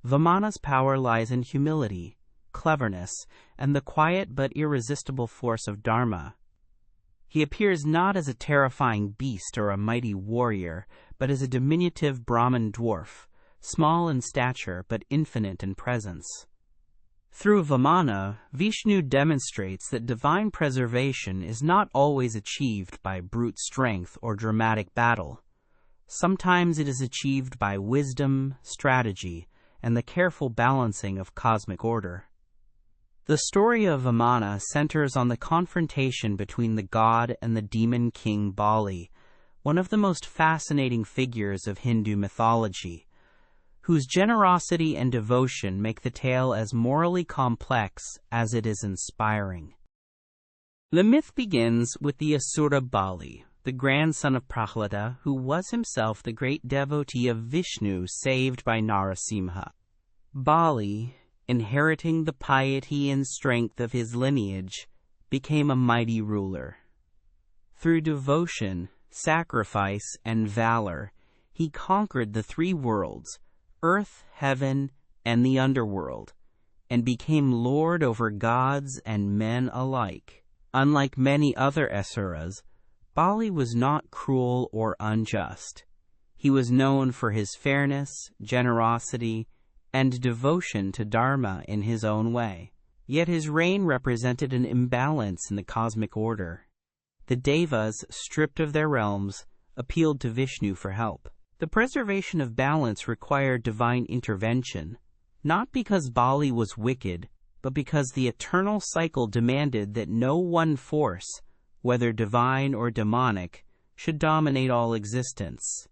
Vamana's power lies in humility, cleverness, and the quiet but irresistible force of dharma. He appears not as a terrifying beast or a mighty warrior, but as a diminutive Brahmin dwarf, small in stature but infinite in presence. Through Vamana, Vishnu demonstrates that divine preservation is not always achieved by brute strength or dramatic battle. Sometimes it is achieved by wisdom, strategy, and the careful balancing of cosmic order. The story of Vamana centers on the confrontation between the god and the demon king Bali, one of the most fascinating figures of Hindu mythology, whose generosity and devotion make the tale as morally complex as it is inspiring. The myth begins with the Asura Bali, the grandson of Prahlada, who was himself the great devotee of Vishnu saved by Narasimha. Bali, inheriting the piety and strength of his lineage, became a mighty ruler. Through devotion, sacrifice, and valor, he conquered the three worlds, earth, heaven, and the underworld, and became lord over gods and men alike. Unlike many other asuras, Bali was not cruel or unjust. He was known for his fairness, generosity, and devotion to dharma in his own way. Yet his reign represented an imbalance in the cosmic order. The Devas, stripped of their realms, appealed to Vishnu for help. The preservation of balance required divine intervention, not because Bali was wicked, but because the eternal cycle demanded that no one force, whether divine or demonic, should dominate all existence.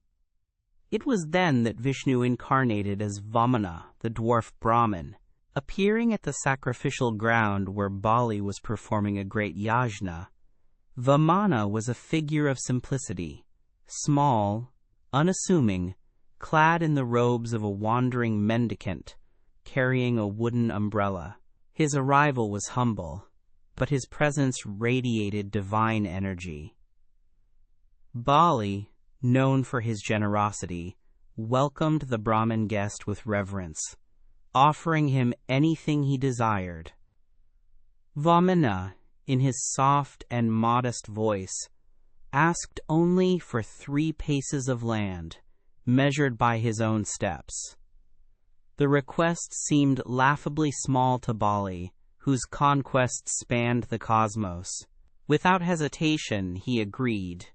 It was then that Vishnu incarnated as Vamana, the dwarf Brahmin, appearing at the sacrificial ground where Bali was performing a great yajna. Vamana was a figure of simplicity, small, unassuming, clad in the robes of a wandering mendicant, carrying a wooden umbrella. His arrival was humble, but his presence radiated divine energy. Bali, known for his generosity, welcomed the Brahmin guest with reverence, offering him anything he desired. Vamana, in his soft and modest voice, asked only for 3 paces of land, measured by his own steps. The request seemed laughably small to Bali, whose conquests spanned the cosmos. Without hesitation, he agreed,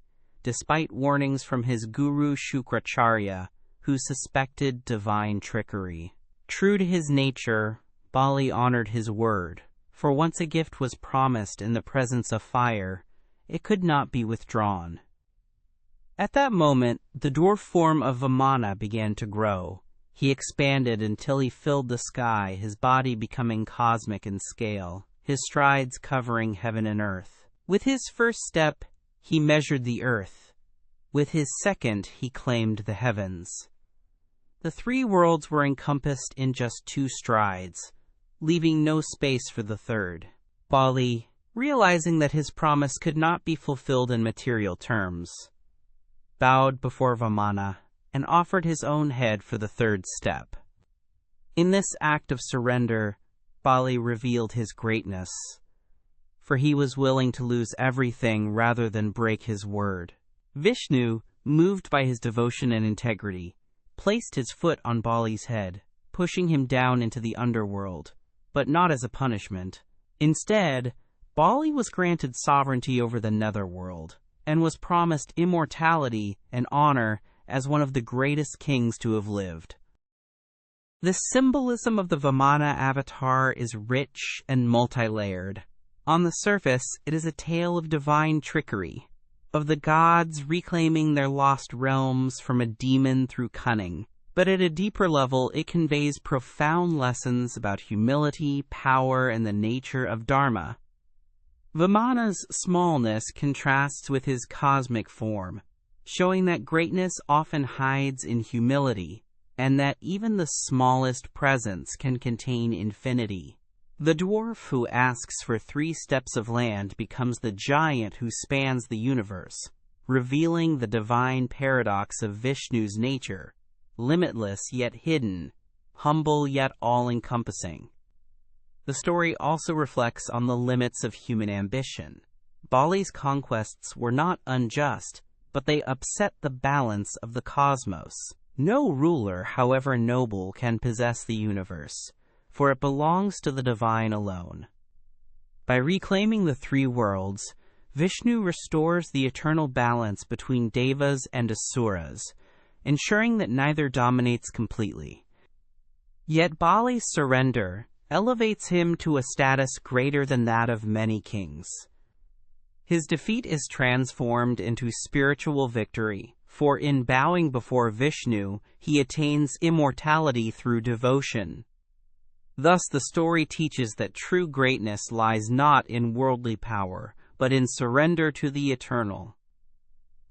despite warnings from his guru Shukracharya, who suspected divine trickery. True to his nature, Bali honored his word, for once a gift was promised in the presence of fire, it could not be withdrawn. At that moment, the dwarf form of Vamana began to grow. He expanded until he filled the sky, his body becoming cosmic in scale, his strides covering heaven and earth. With his first step, he measured the earth. With his second, he claimed the heavens. The 3 worlds were encompassed in just 2 strides, leaving no space for the third. Bali, realizing that his promise could not be fulfilled in material terms, bowed before Vamana and offered his own head for the third step. In this act of surrender, Bali revealed his greatness, for he was willing to lose everything rather than break his word. Vishnu, moved by his devotion and integrity, placed his foot on Bali's head, pushing him down into the underworld, but not as a punishment. Instead, Bali was granted sovereignty over the netherworld, and was promised immortality and honor as one of the greatest kings to have lived. The symbolism of the Vamana avatar is rich and multi-layered. On the surface, it is a tale of divine trickery, of the gods reclaiming their lost realms from a demon through cunning. But at a deeper level, it conveys profound lessons about humility, power, and the nature of dharma. Vamana's smallness contrasts with his cosmic form, showing that greatness often hides in humility, and that even the smallest presence can contain infinity. The dwarf who asks for 3 steps of land becomes the giant who spans the universe, revealing the divine paradox of Vishnu's nature, limitless yet hidden, humble yet all-encompassing. The story also reflects on the limits of human ambition. Bali's conquests were not unjust, but they upset the balance of the cosmos. No ruler, however noble, can possess the universe, for it belongs to the divine alone. By reclaiming the 3 worlds, Vishnu restores the eternal balance between devas and asuras, ensuring that neither dominates completely. Yet Bali's surrender elevates him to a status greater than that of many kings. His defeat is transformed into spiritual victory, for in bowing before Vishnu, he attains immortality through devotion. Thus, the story teaches that true greatness lies not in worldly power, but in surrender to the eternal.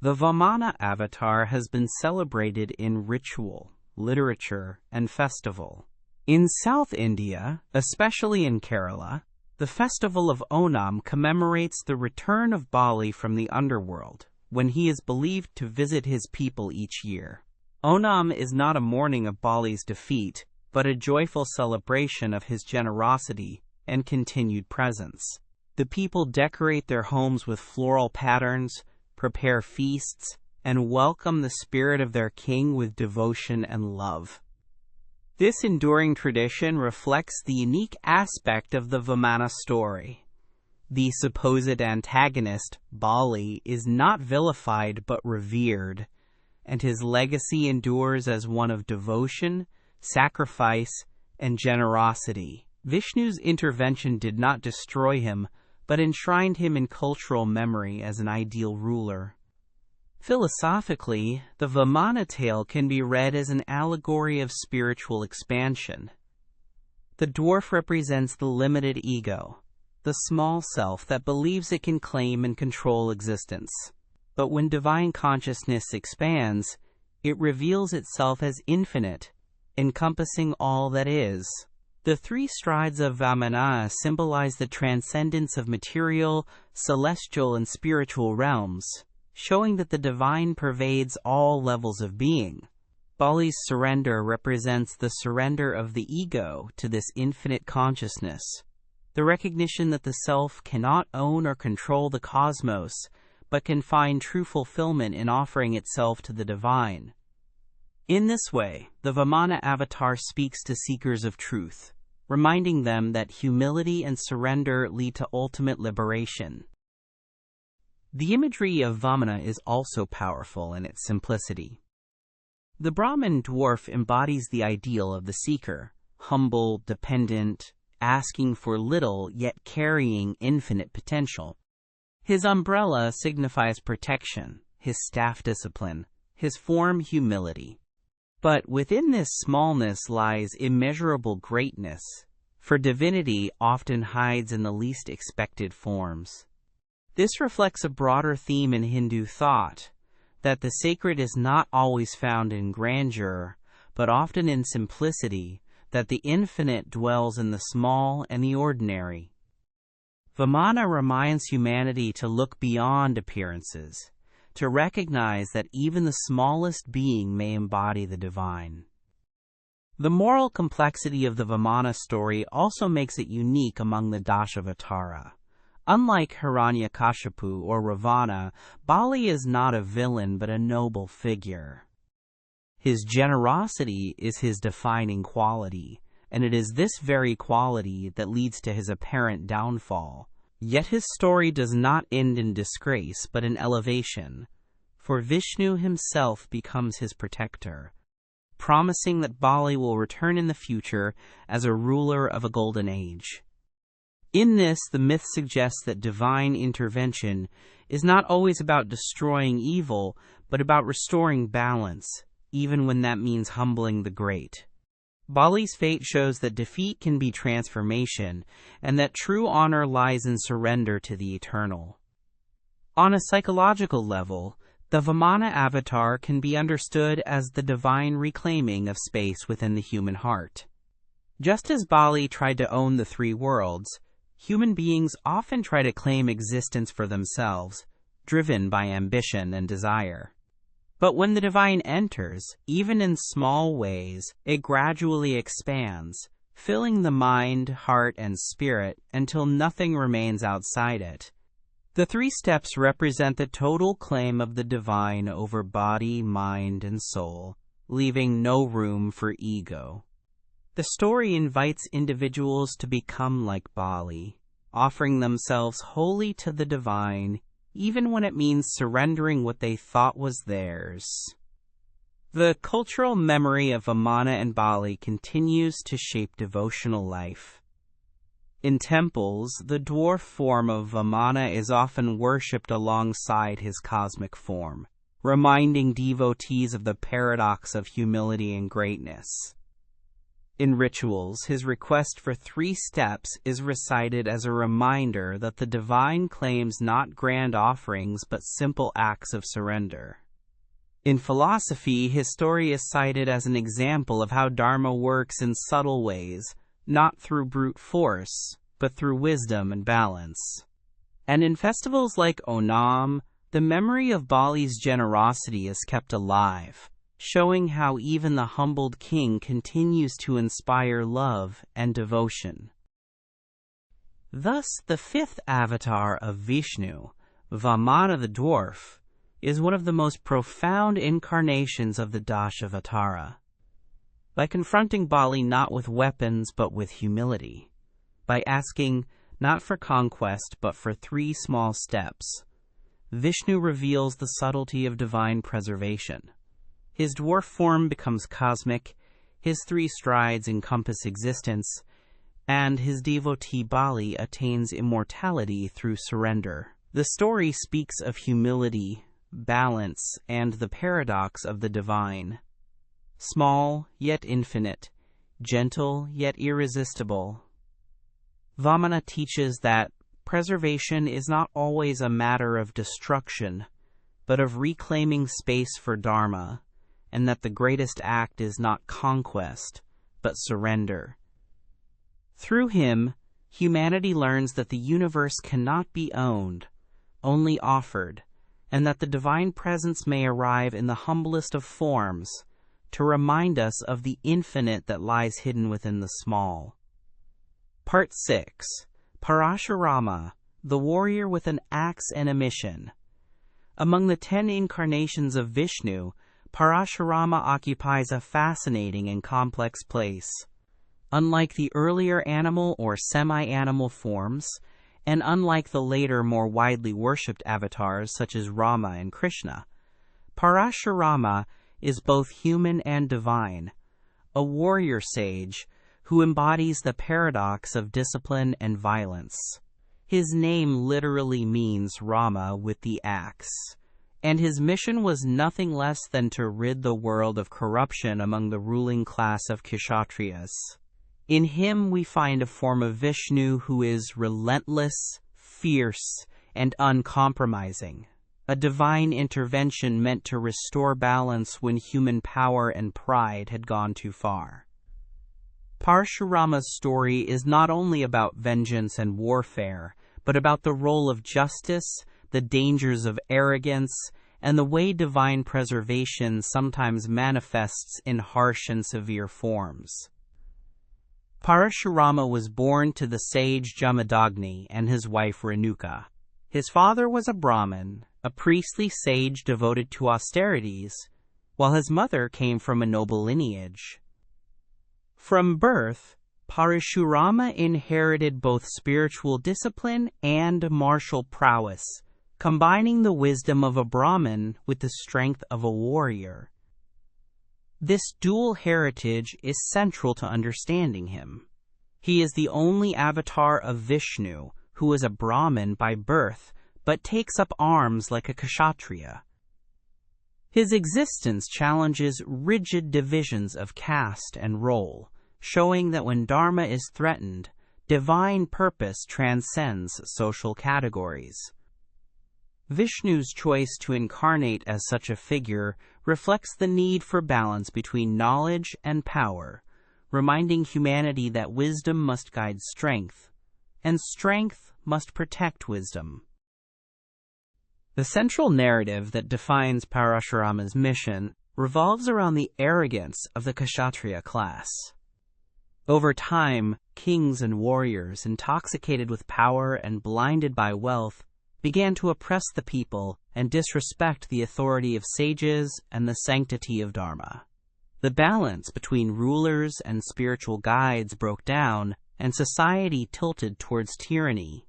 The Vamana avatar has been celebrated in ritual, literature, and festival. In South India, especially in Kerala, the festival of Onam commemorates the return of Bali from the underworld, when he is believed to visit his people each year. Onam is not a mourning of Bali's defeat, but a joyful celebration of his generosity and continued presence. The people decorate their homes with floral patterns, prepare feasts, and welcome the spirit of their king with devotion and love. This enduring tradition reflects the unique aspect of the Vamana story. The supposed antagonist, Bali, is not vilified but revered, and his legacy endures as one of devotion, sacrifice, and generosity. Vishnu's intervention did not destroy him, but enshrined him in cultural memory as an ideal ruler. Philosophically, the Vamana tale can be read as an allegory of spiritual expansion. The dwarf represents the limited ego, the small self that believes it can claim and control existence. But when divine consciousness expands, it reveals itself as infinite, encompassing all that is. The three strides of Vamana symbolize the transcendence of material, celestial, and spiritual realms, showing that the divine pervades all levels of being. Bali's surrender represents the surrender of the ego to this infinite consciousness, the recognition that the self cannot own or control the cosmos, but can find true fulfillment in offering itself to the divine. In this way, the Vamana avatar speaks to seekers of truth, reminding them that humility and surrender lead to ultimate liberation. The imagery of Vamana is also powerful in its simplicity. The Brahmin dwarf embodies the ideal of the seeker, humble, dependent, asking for little yet carrying infinite potential. His umbrella signifies protection, his staff discipline, his form humility. But within this smallness lies immeasurable greatness, for divinity often hides in the least expected forms. This reflects a broader theme in Hindu thought, that the sacred is not always found in grandeur, but often in simplicity, that the infinite dwells in the small and the ordinary. Vamana reminds humanity to look beyond appearances, to recognize that even the smallest being may embody the divine. The moral complexity of the Vamana story also makes it unique among the Dashavatara. Unlike Hiranyakashipu or Ravana, Bali is not a villain but a noble figure. His generosity is his defining quality, and it is this very quality that leads to his apparent downfall. Yet his story does not end in disgrace but in elevation, for Vishnu himself becomes his protector, promising that Bali will return in the future as a ruler of a golden age. In this, the myth suggests that divine intervention is not always about destroying evil, but about restoring balance, even when that means humbling the great. Bali's fate shows that defeat can be transformation, and that true honor lies in surrender to the eternal. On a psychological level, the Vamana avatar can be understood as the divine reclaiming of space within the human heart. Just as Bali tried to own the three worlds, human beings often try to claim existence for themselves, driven by ambition and desire. But when the divine enters, even in small ways, it gradually expands, filling the mind, heart, and spirit until nothing remains outside it. The three steps represent the total claim of the divine over body, mind, and soul, leaving no room for ego. The story invites individuals to become like Bali, offering themselves wholly to the divine, even when it means surrendering what they thought was theirs. The cultural memory of Vamana and Bali continues to shape devotional life. In temples, the dwarf form of Vamana is often worshipped alongside his cosmic form, reminding devotees of the paradox of humility and greatness. In rituals, his request for 3 steps is recited as a reminder that the divine claims not grand offerings but simple acts of surrender. In philosophy, his story is cited as an example of how dharma works in subtle ways, not through brute force, but through wisdom and balance. And in festivals like Onam, the memory of Bali's generosity is kept alive, showing how even the humbled king continues to inspire love and devotion. Thus, the 5th avatar of Vishnu, Vamana the dwarf, is one of the most profound incarnations of the Dashavatara. By confronting Bali not with weapons but with humility, by asking not for conquest but for 3 small steps, Vishnu reveals the subtlety of divine preservation. His dwarf form becomes cosmic, his 3 strides encompass existence, and his devotee Bali attains immortality through surrender. The story speaks of humility, balance, and the paradox of the divine. Small yet infinite, gentle yet irresistible. Vamana teaches that preservation is not always a matter of destruction, but of reclaiming space for dharma, and that the greatest act is not conquest, but surrender. Through him, humanity learns that the universe cannot be owned, only offered, and that the divine presence may arrive in the humblest of forms to remind us of the infinite that lies hidden within the small. Part 6. Parashurama, the warrior with an axe and a mission. Among the 10 incarnations of Vishnu, Parashurama occupies a fascinating and complex place. Unlike the earlier animal or semi-animal forms, and unlike the later more widely worshipped avatars such as Rama and Krishna, Parashurama is both human and divine, a warrior sage who embodies the paradox of discipline and violence. His name literally means Rama with the axe, and his mission was nothing less than to rid the world of corruption among the ruling class of Kshatriyas. In him we find a form of Vishnu who is relentless, fierce, and uncompromising, a divine intervention meant to restore balance when human power and pride had gone too far. Parashurama's story is not only about vengeance and warfare, but about the role of justice, the dangers of arrogance, and the way divine preservation sometimes manifests in harsh and severe forms. Parashurama was born to the sage Jamadagni and his wife Renuka. His father was a Brahmin, a priestly sage devoted to austerities, while his mother came from a noble lineage. From birth, Parashurama inherited both spiritual discipline and martial prowess, combining the wisdom of a Brahmin with the strength of a warrior. This dual heritage is central to understanding him. He is the only avatar of Vishnu who is a Brahmin by birth, but takes up arms like a Kshatriya. His existence challenges rigid divisions of caste and role, showing that when dharma is threatened, divine purpose transcends social categories. Vishnu's choice to incarnate as such a figure reflects the need for balance between knowledge and power, reminding humanity that wisdom must guide strength, and strength must protect wisdom. The central narrative that defines Parashurama's mission revolves around the arrogance of the Kshatriya class. Over time, kings and warriors, intoxicated with power and blinded by wealth, began to oppress the people and disrespect the authority of sages and the sanctity of dharma. The balance between rulers and spiritual guides broke down, and society tilted towards tyranny.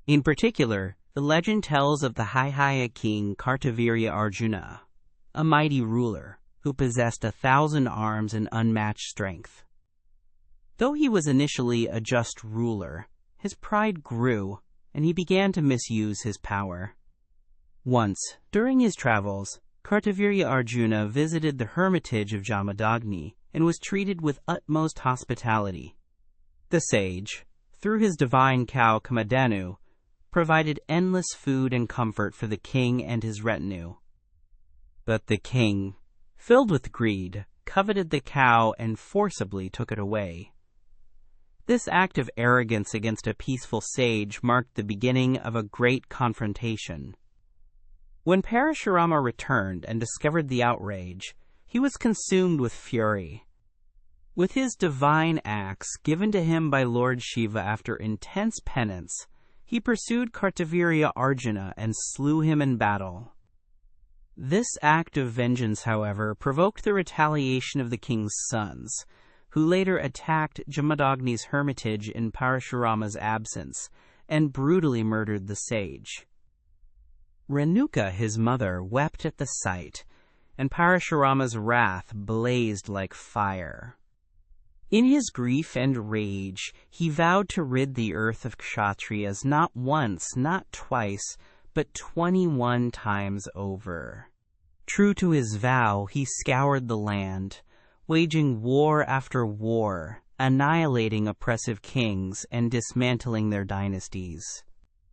In particular, the legend tells of the Haihaya king Kartavirya Arjuna, a mighty ruler who possessed 1,000 arms and unmatched strength. Though he was initially a just ruler, his pride grew, and he began to misuse his power. Once, during his travels, Kartavirya Arjuna visited the hermitage of Jamadagni and was treated with utmost hospitality. The sage, through his divine cow Kamadhenu, provided endless food and comfort for the king and his retinue. But the king, filled with greed, coveted the cow and forcibly took it away. This act of arrogance against a peaceful sage marked the beginning of a great confrontation. When Parashurama returned and discovered the outrage, he was consumed with fury. With his divine axe given to him by Lord Shiva after intense penance, he pursued Kartavirya Arjuna and slew him in battle. This act of vengeance, however, provoked the retaliation of the king's sons, who later attacked Jamadagni's hermitage in Parashurama's absence and brutally murdered the sage. Renuka, his mother, wept at the sight, and Parashurama's wrath blazed like fire. In his grief and rage, he vowed to rid the earth of Kshatriyas not once, not twice, but 21 times over. True to his vow, he scoured the land, waging war after war, annihilating oppressive kings and dismantling their dynasties.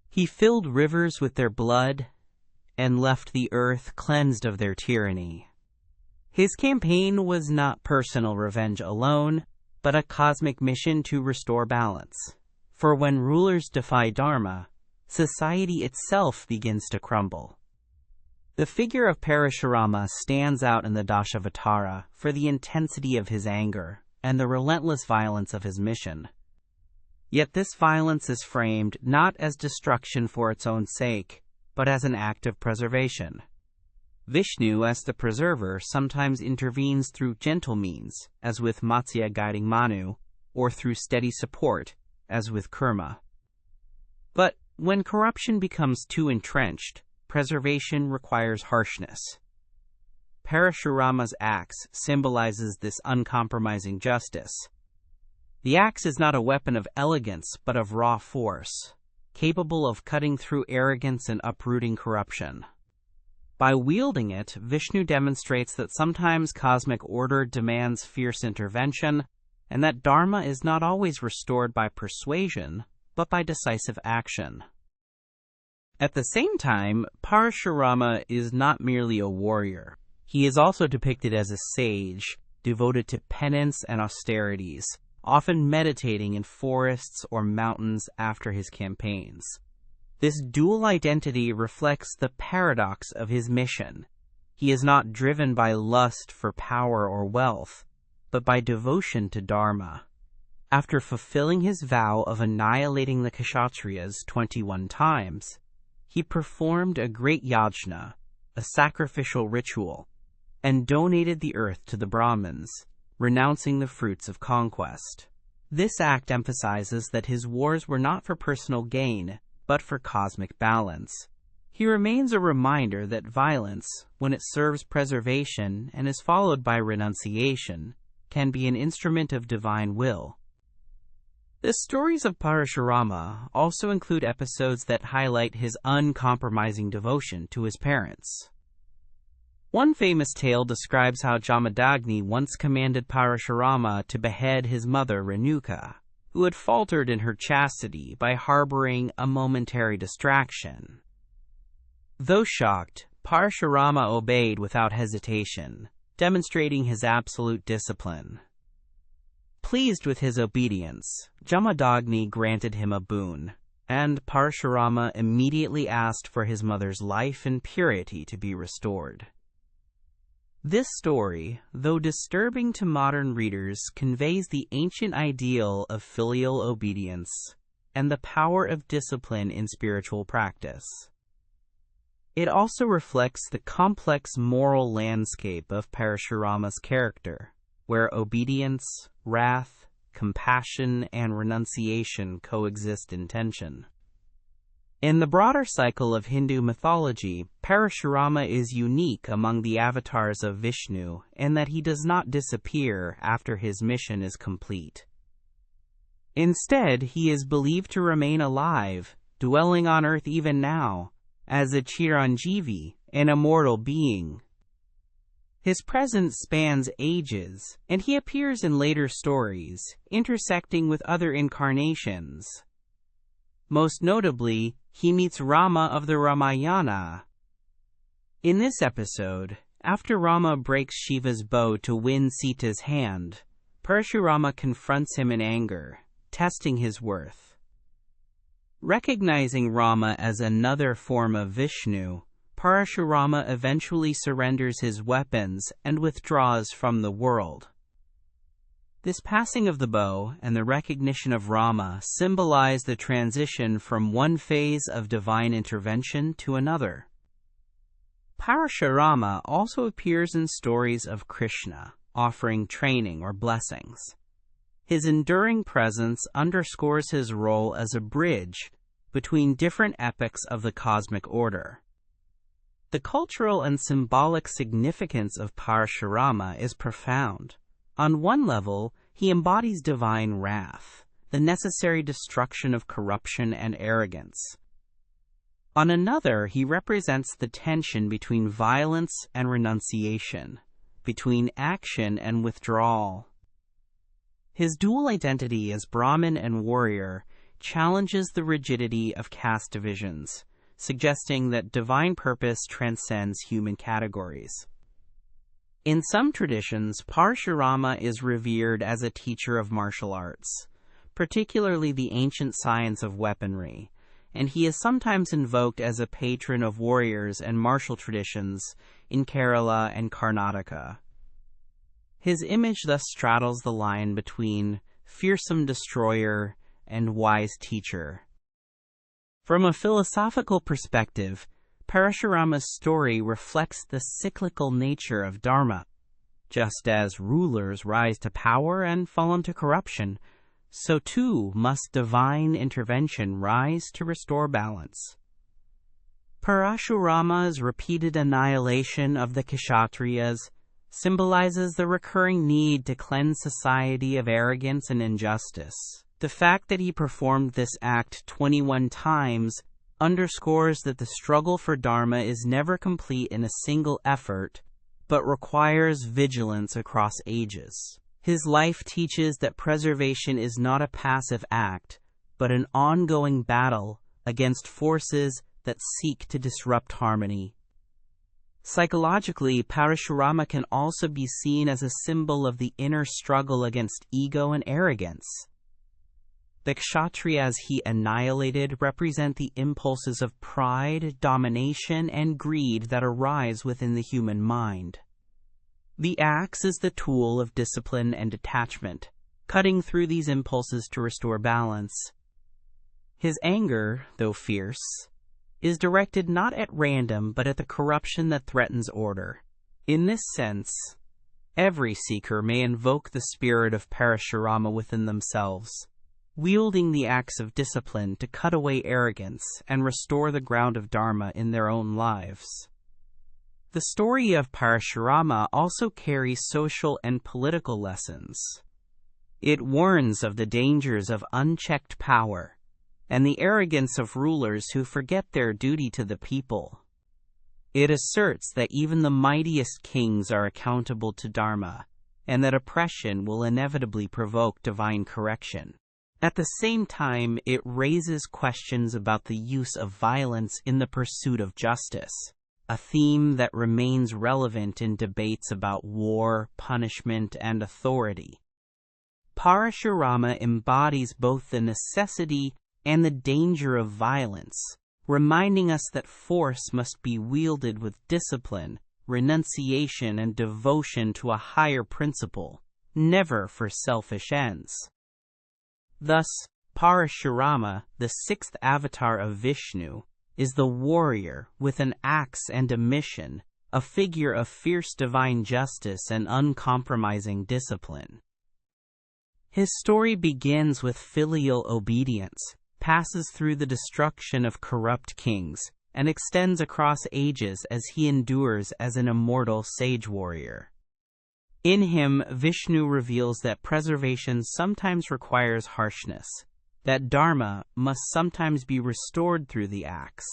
He filled rivers with their blood and left the earth cleansed of their tyranny. His campaign was not personal revenge alone, but a cosmic mission to restore balance. For when rulers defy dharma, society itself begins to crumble. The figure of Parashurama stands out in the Dashavatara for the intensity of his anger and the relentless violence of his mission. Yet this violence is framed not as destruction for its own sake, but as an act of preservation. Vishnu, as the preserver, sometimes intervenes through gentle means, as with Matsya guiding Manu, or through steady support, as with Kurma. But when corruption becomes too entrenched, preservation requires harshness. Parashurama's axe symbolizes this uncompromising justice. The axe is not a weapon of elegance, but of raw force, capable of cutting through arrogance and uprooting corruption. By wielding it, Vishnu demonstrates that sometimes cosmic order demands fierce intervention, and that dharma is not always restored by persuasion, but by decisive action. At the same time, Parashurama is not merely a warrior. He is also depicted as a sage, devoted to penance and austerities, often meditating in forests or mountains after his campaigns. This dual identity reflects the paradox of his mission. He is not driven by lust for power or wealth, but by devotion to dharma. After fulfilling his vow of annihilating the Kshatriyas 21 times, he performed a great yajna, a sacrificial ritual, and donated the earth to the Brahmins, renouncing the fruits of conquest. This act emphasizes that his wars were not for personal gain, but for cosmic balance. He remains a reminder that violence, when it serves preservation and is followed by renunciation, can be an instrument of divine will. The stories of Parashurama also include episodes that highlight his uncompromising devotion to his parents. One famous tale describes how Jamadagni once commanded Parashurama to behead his mother Renuka, who had faltered in her chastity by harboring a momentary distraction. Though shocked, Parashurama obeyed without hesitation, demonstrating his absolute discipline. Pleased with his obedience, Jamadagni granted him a boon, and Parashurama immediately asked for his mother's life and purity to be restored. This story, though disturbing to modern readers, conveys the ancient ideal of filial obedience and the power of discipline in spiritual practice. It also reflects the complex moral landscape of Parashurama's character, where obedience, wrath, compassion, and renunciation coexist in tension. In the broader cycle of Hindu mythology, Parashurama is unique among the avatars of Vishnu in that he does not disappear after his mission is complete. Instead, he is believed to remain alive, dwelling on earth even now, as a Chiranjeevi, an immortal being. His presence spans ages, and he appears in later stories, intersecting with other incarnations. Most notably, he meets Rama of the Ramayana. In this episode, after Rama breaks Shiva's bow to win Sita's hand, Parashurama confronts him in anger, testing his worth. Recognizing Rama as another form of Vishnu, Parashurama eventually surrenders his weapons and withdraws from the world. This passing of the bow and the recognition of Rama symbolize the transition from one phase of divine intervention to another. Parashurama also appears in stories of Krishna, offering training or blessings. His enduring presence underscores his role as a bridge between different epochs of the cosmic order. The cultural and symbolic significance of Parashurama is profound. On one level, he embodies divine wrath, the necessary destruction of corruption and arrogance. On another, he represents the tension between violence and renunciation, between action and withdrawal. His dual identity as Brahmin and warrior challenges the rigidity of caste divisions, suggesting that divine purpose transcends human categories. In some traditions, Parashurama is revered as a teacher of martial arts, particularly the ancient science of weaponry, and he is sometimes invoked as a patron of warriors and martial traditions in Kerala and Karnataka. His image thus straddles the line between fearsome destroyer and wise teacher. From a philosophical perspective, Parashurama's story reflects the cyclical nature of dharma. Just as rulers rise to power and fall into corruption, so too must divine intervention rise to restore balance. Parashurama's repeated annihilation of the Kshatriyas symbolizes the recurring need to cleanse society of arrogance and injustice. The fact that he performed this act 21 times underscores that the struggle for dharma is never complete in a single effort, but requires vigilance across ages. His life teaches that preservation is not a passive act, but an ongoing battle against forces that seek to disrupt harmony. Psychologically, Parashurama can also be seen as a symbol of the inner struggle against ego and arrogance. The Kshatriyas he annihilated represent the impulses of pride, domination, and greed that arise within the human mind. The axe is the tool of discipline and detachment, cutting through these impulses to restore balance. His anger, though fierce, is directed not at random but at the corruption that threatens order. In this sense, every seeker may invoke the spirit of Parashurama within themselves, wielding the axe of discipline to cut away arrogance and restore the ground of dharma in their own lives. The story of Parashurama also carries social and political lessons. It warns of the dangers of unchecked power and the arrogance of rulers who forget their duty to the people. It asserts that even the mightiest kings are accountable to dharma, and that oppression will inevitably provoke divine correction. At the same time, it raises questions about the use of violence in the pursuit of justice, a theme that remains relevant in debates about war, punishment, and authority. Parashurama embodies both the necessity and the danger of violence, reminding us that force must be wielded with discipline, renunciation, and devotion to a higher principle, never for selfish ends. Thus, Parashurama, the sixth avatar of Vishnu, is the warrior with an axe and a mission, a figure of fierce divine justice and uncompromising discipline. His story begins with filial obedience, passes through the destruction of corrupt kings, and extends across ages as he endures as an immortal sage warrior. In him, Vishnu reveals that preservation sometimes requires harshness, that dharma must sometimes be restored through the axe.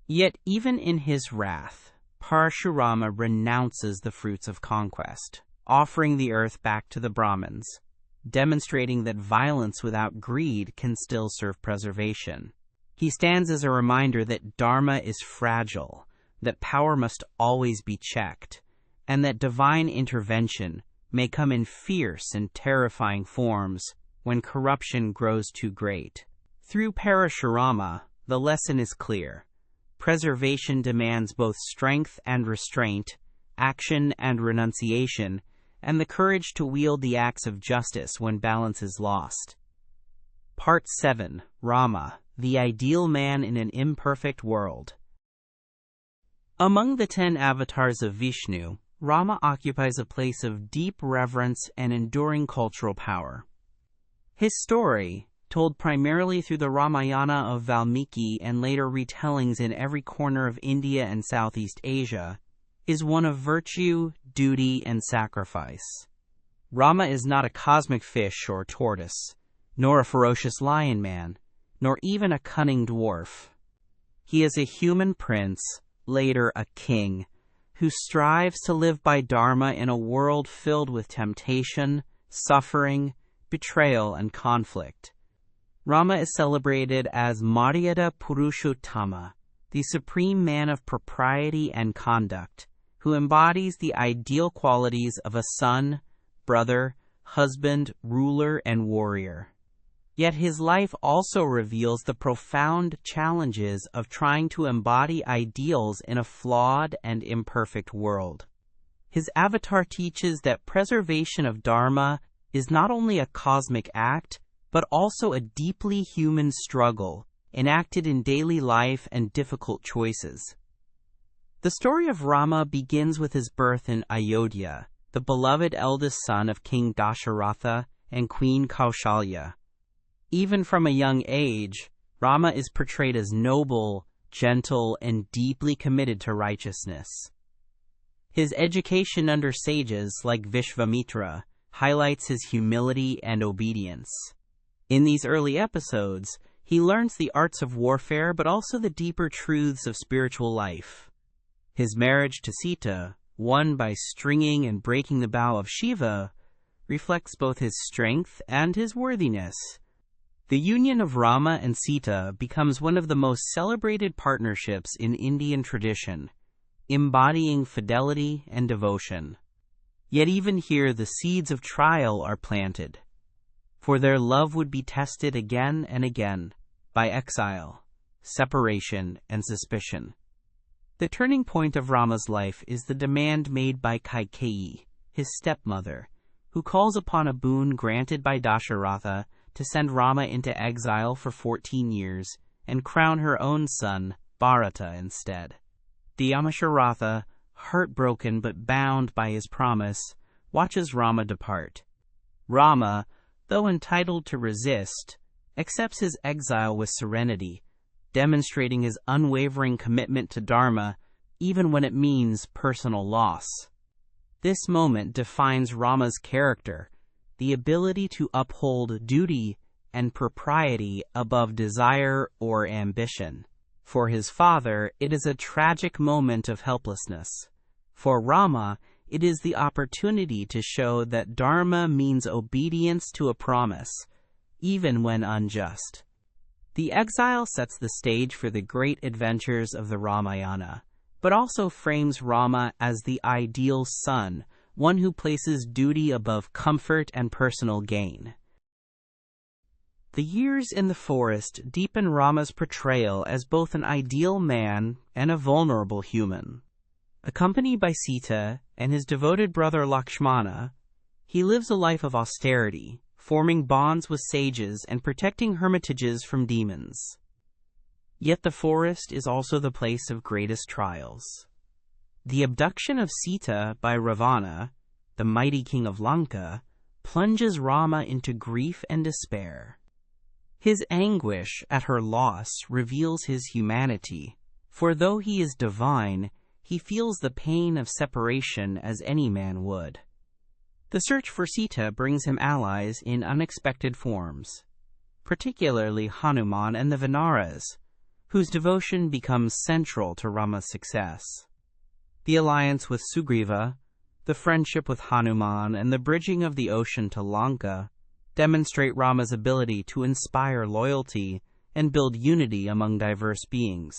Yet even in his wrath, Parashurama renounces the fruits of conquest, offering the earth back to the Brahmins, demonstrating that violence without greed can still serve preservation. He stands as a reminder that dharma is fragile, that power must always be checked, and that divine intervention may come in fierce and terrifying forms when corruption grows too great. Through Parashurama, the lesson is clear. Preservation demands both strength and restraint, action and renunciation, and the courage to wield the axe of justice when balance is lost. Part 7. Rama, the ideal man in an imperfect world. Among the 10 avatars of Vishnu, Rama occupies a place of deep reverence and enduring cultural power. His story, told primarily through the Ramayana of Valmiki and later retellings in every corner of India and Southeast Asia, is one of virtue, duty, and sacrifice. Rama is not a cosmic fish or tortoise, nor a ferocious lion man, nor even a cunning dwarf. He is a human prince, later a king, who strives to live by dharma in a world filled with temptation, suffering, betrayal, and conflict. Rama is celebrated as Maryada Purushottama, the supreme man of propriety and conduct, who embodies the ideal qualities of a son, brother, husband, ruler, and warrior. Yet his life also reveals the profound challenges of trying to embody ideals in a flawed and imperfect world. His avatar teaches that preservation of dharma is not only a cosmic act, but also a deeply human struggle, enacted in daily life and difficult choices. The story of Rama begins with his birth in Ayodhya, the beloved eldest son of King Dashavatara and Queen Kaushalya. Even from a young age, Rama is portrayed as noble, gentle, and deeply committed to righteousness. His education under sages like Vishvamitra highlights his humility and obedience. In these early episodes, he learns the arts of warfare but also the deeper truths of spiritual life. His marriage to Sita, won by stringing and breaking the bow of Shiva, reflects both his strength and his worthiness. The union of Rama and Sita becomes one of the most celebrated partnerships in Indian tradition, embodying fidelity and devotion. Yet even here the seeds of trial are planted, for their love would be tested again and again by exile, separation, and suspicion. The turning point of Rama's life is the demand made by Kaikeyi, his stepmother, who calls upon a boon granted by Dasharatha to send Rama into exile for 14 years and crown her own son, Bharata, instead. Dasharatha, heartbroken but bound by his promise, watches Rama depart. Rama, though entitled to resist, accepts his exile with serenity, demonstrating his unwavering commitment to dharma even when it means personal loss. This moment defines Rama's character, the ability to uphold duty and propriety above desire or ambition. For his father, it is a tragic moment of helplessness. For Rama, it is the opportunity to show that dharma means obedience to a promise, even when unjust. The exile sets the stage for the great adventures of the Ramayana, but also frames Rama as the ideal son, one who places duty above comfort and personal gain. The years in the forest deepen Rama's portrayal as both an ideal man and a vulnerable human. Accompanied by Sita and his devoted brother Lakshmana, he lives a life of austerity, forming bonds with sages and protecting hermitages from demons. Yet the forest is also the place of greatest trials. The abduction of Sita by Ravana, the mighty king of Lanka, plunges Rama into grief and despair. His anguish at her loss reveals his humanity, for though he is divine, he feels the pain of separation as any man would. The search for Sita brings him allies in unexpected forms, particularly Hanuman and the Vanaras, whose devotion becomes central to Rama's success. The alliance with Sugriva, the friendship with Hanuman, and the bridging of the ocean to Lanka demonstrate Rama's ability to inspire loyalty and build unity among diverse beings.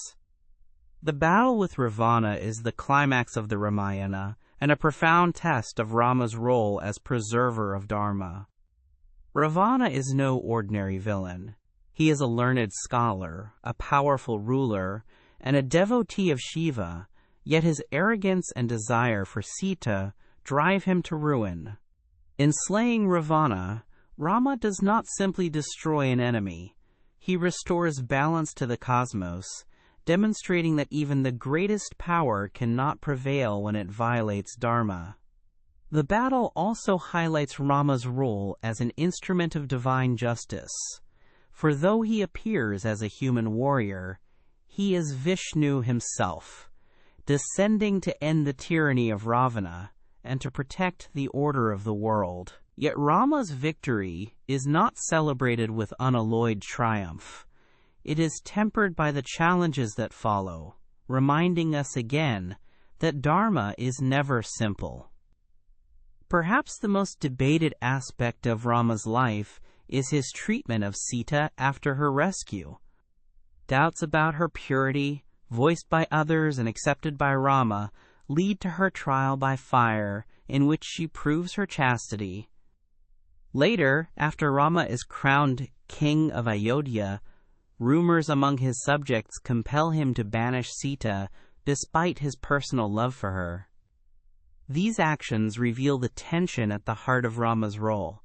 The battle with Ravana is the climax of the Ramayana and a profound test of Rama's role as preserver of dharma. Ravana is no ordinary villain. He is a learned scholar, a powerful ruler, and a devotee of Shiva, yet his arrogance and desire for Sita drive him to ruin. In slaying Ravana, Rama does not simply destroy an enemy. He restores balance to the cosmos, demonstrating that even the greatest power cannot prevail when it violates dharma. The battle also highlights Rama's role as an instrument of divine justice, for though he appears as a human warrior, he is Vishnu himself, descending to end the tyranny of Ravana and to protect the order of the world. Yet Rama's victory is not celebrated with unalloyed triumph. it is tempered by the challenges that follow, reminding us again that dharma is never simple. Perhaps the most debated aspect of Rama's life is his treatment of Sita after her rescue. Doubts about her purity, voiced by others and accepted by Rama, lead to her trial by fire, in which she proves her chastity. Later, after Rama is crowned king of Ayodhya, rumors among his subjects compel him to banish Sita despite his personal love for her. These actions reveal the tension at the heart of Rama's role.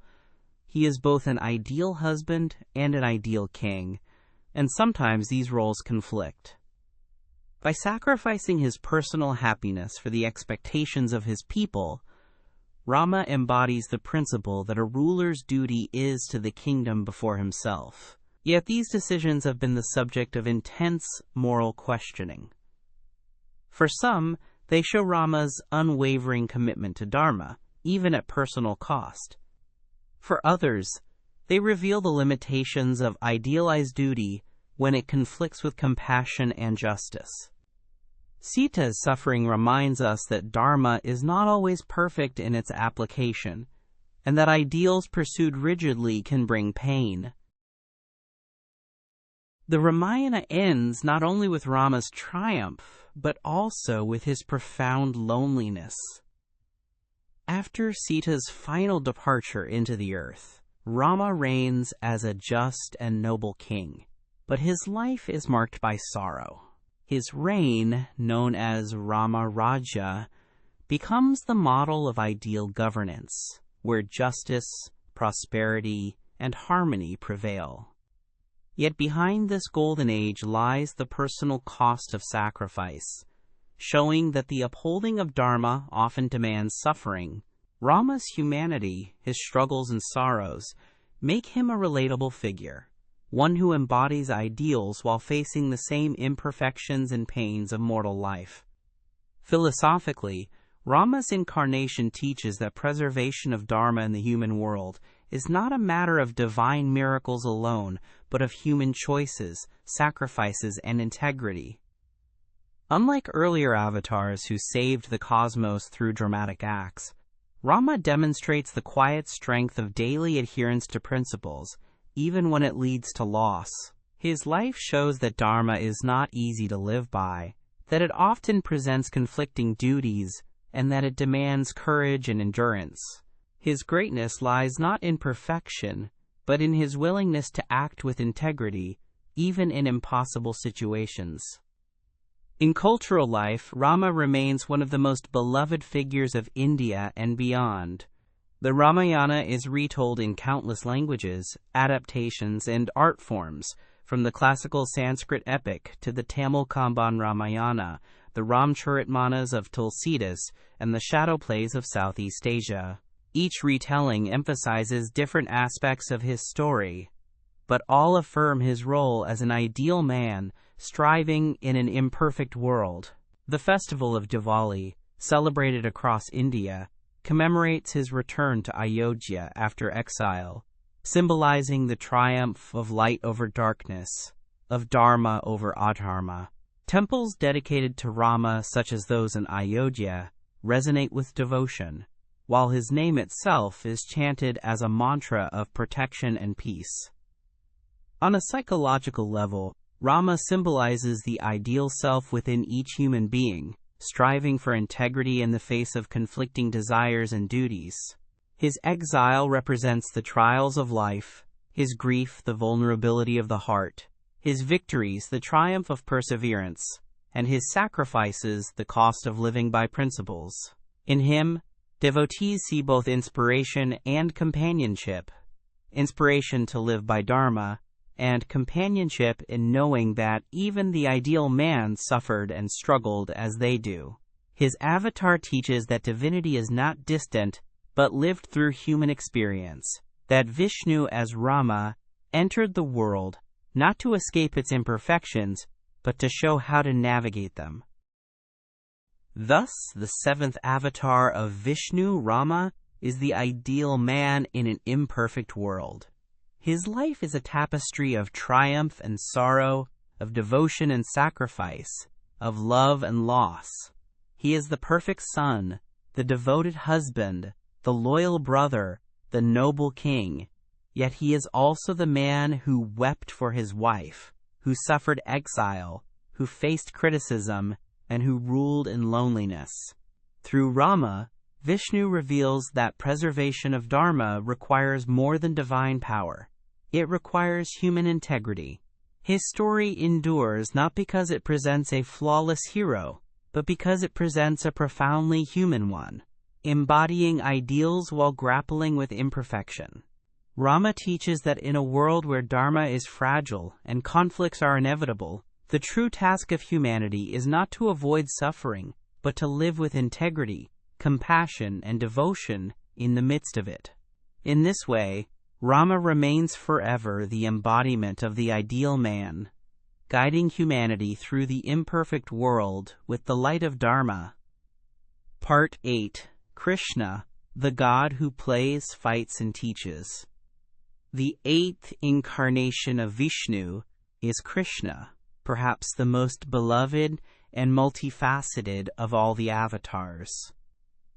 He is both an ideal husband and an ideal king, and sometimes these roles conflict. By sacrificing his personal happiness for the expectations of his people, Rama embodies the principle that a ruler's duty is to the kingdom before himself. Yet these decisions have been the subject of intense moral questioning. For some, they show Rama's unwavering commitment to dharma, even at personal cost. For others, they reveal the limitations of idealized duty when it conflicts with compassion and justice. Sita's suffering reminds us that dharma is not always perfect in its application, and that ideals pursued rigidly can bring pain. The Ramayana ends not only with Rama's triumph, but also with his profound loneliness. After Sita's final departure into the earth, Rama reigns as a just and noble king, but his life is marked by sorrow. His reign, known as Rama Rajya, becomes the model of ideal governance, where justice, prosperity, and harmony prevail. Yet behind this golden age lies the personal cost of sacrifice, showing that the upholding of dharma often demands suffering. Rama's humanity, his struggles and sorrows, make him a relatable figure, one who embodies ideals while facing the same imperfections and pains of mortal life. Philosophically, Rama's incarnation teaches that preservation of dharma in the human world is not a matter of divine miracles alone, but of human choices, sacrifices, and integrity. Unlike earlier avatars who saved the cosmos through dramatic acts, Rama demonstrates the quiet strength of daily adherence to principles, even when it leads to loss. His life shows that dharma is not easy to live by, that it often presents conflicting duties, and that it demands courage and endurance. His greatness lies not in perfection, but in his willingness to act with integrity, even in impossible situations. In cultural life, Rama remains one of the most beloved figures of India and beyond. The Ramayana is retold in countless languages, adaptations, and art forms, from the classical Sanskrit epic to the Tamil Kamban Ramayana, the Ramcharitmanas of Tulsidas, and the shadow plays of Southeast Asia. Each retelling emphasizes different aspects of his story, but all affirm his role as an ideal man striving in an imperfect world. The festival of Diwali, celebrated across India, commemorates his return to Ayodhya after exile, symbolizing the triumph of light over darkness, of dharma over adharma. Temples dedicated to Rama, such as those in Ayodhya, resonate with devotion, while his name itself is chanted as a mantra of protection and peace. On a psychological level, Rama symbolizes the ideal self within each human being, striving for integrity in the face of conflicting desires and duties. His exile represents the trials of life, his grief the vulnerability of the heart, his victories the triumph of perseverance, and his sacrifices the cost of living by principles. In him, devotees see both inspiration and companionship, inspiration to live by dharma, and companionship in knowing that even the ideal man suffered and struggled as they do. His avatar teaches that divinity is not distant, but lived through human experience, that Vishnu as Rama entered the world not to escape its imperfections, but to show how to navigate them. Thus, the seventh avatar of Vishnu, Rama, is the ideal man in an imperfect world. His life is a tapestry of triumph and sorrow, of devotion and sacrifice, of love and loss. He is the perfect son, the devoted husband, the loyal brother, the noble king. Yet he is also the man who wept for his wife, who suffered exile, who faced criticism, and who ruled in loneliness. Through Rama, Vishnu reveals that preservation of dharma requires more than divine power. It requires human integrity. His story endures not because it presents a flawless hero, but because it presents a profoundly human one, embodying ideals while grappling with imperfection. Rama teaches that in a world where dharma is fragile and conflicts are inevitable, the true task of humanity is not to avoid suffering, but to live with integrity, compassion, and devotion in the midst of it. In this way, Rama remains forever the embodiment of the ideal man, guiding humanity through the imperfect world with the light of dharma. Part 8. Krishna, the God who plays, fights, and teaches. The eighth incarnation of Vishnu is Krishna, perhaps the most beloved and multifaceted of all the avatars.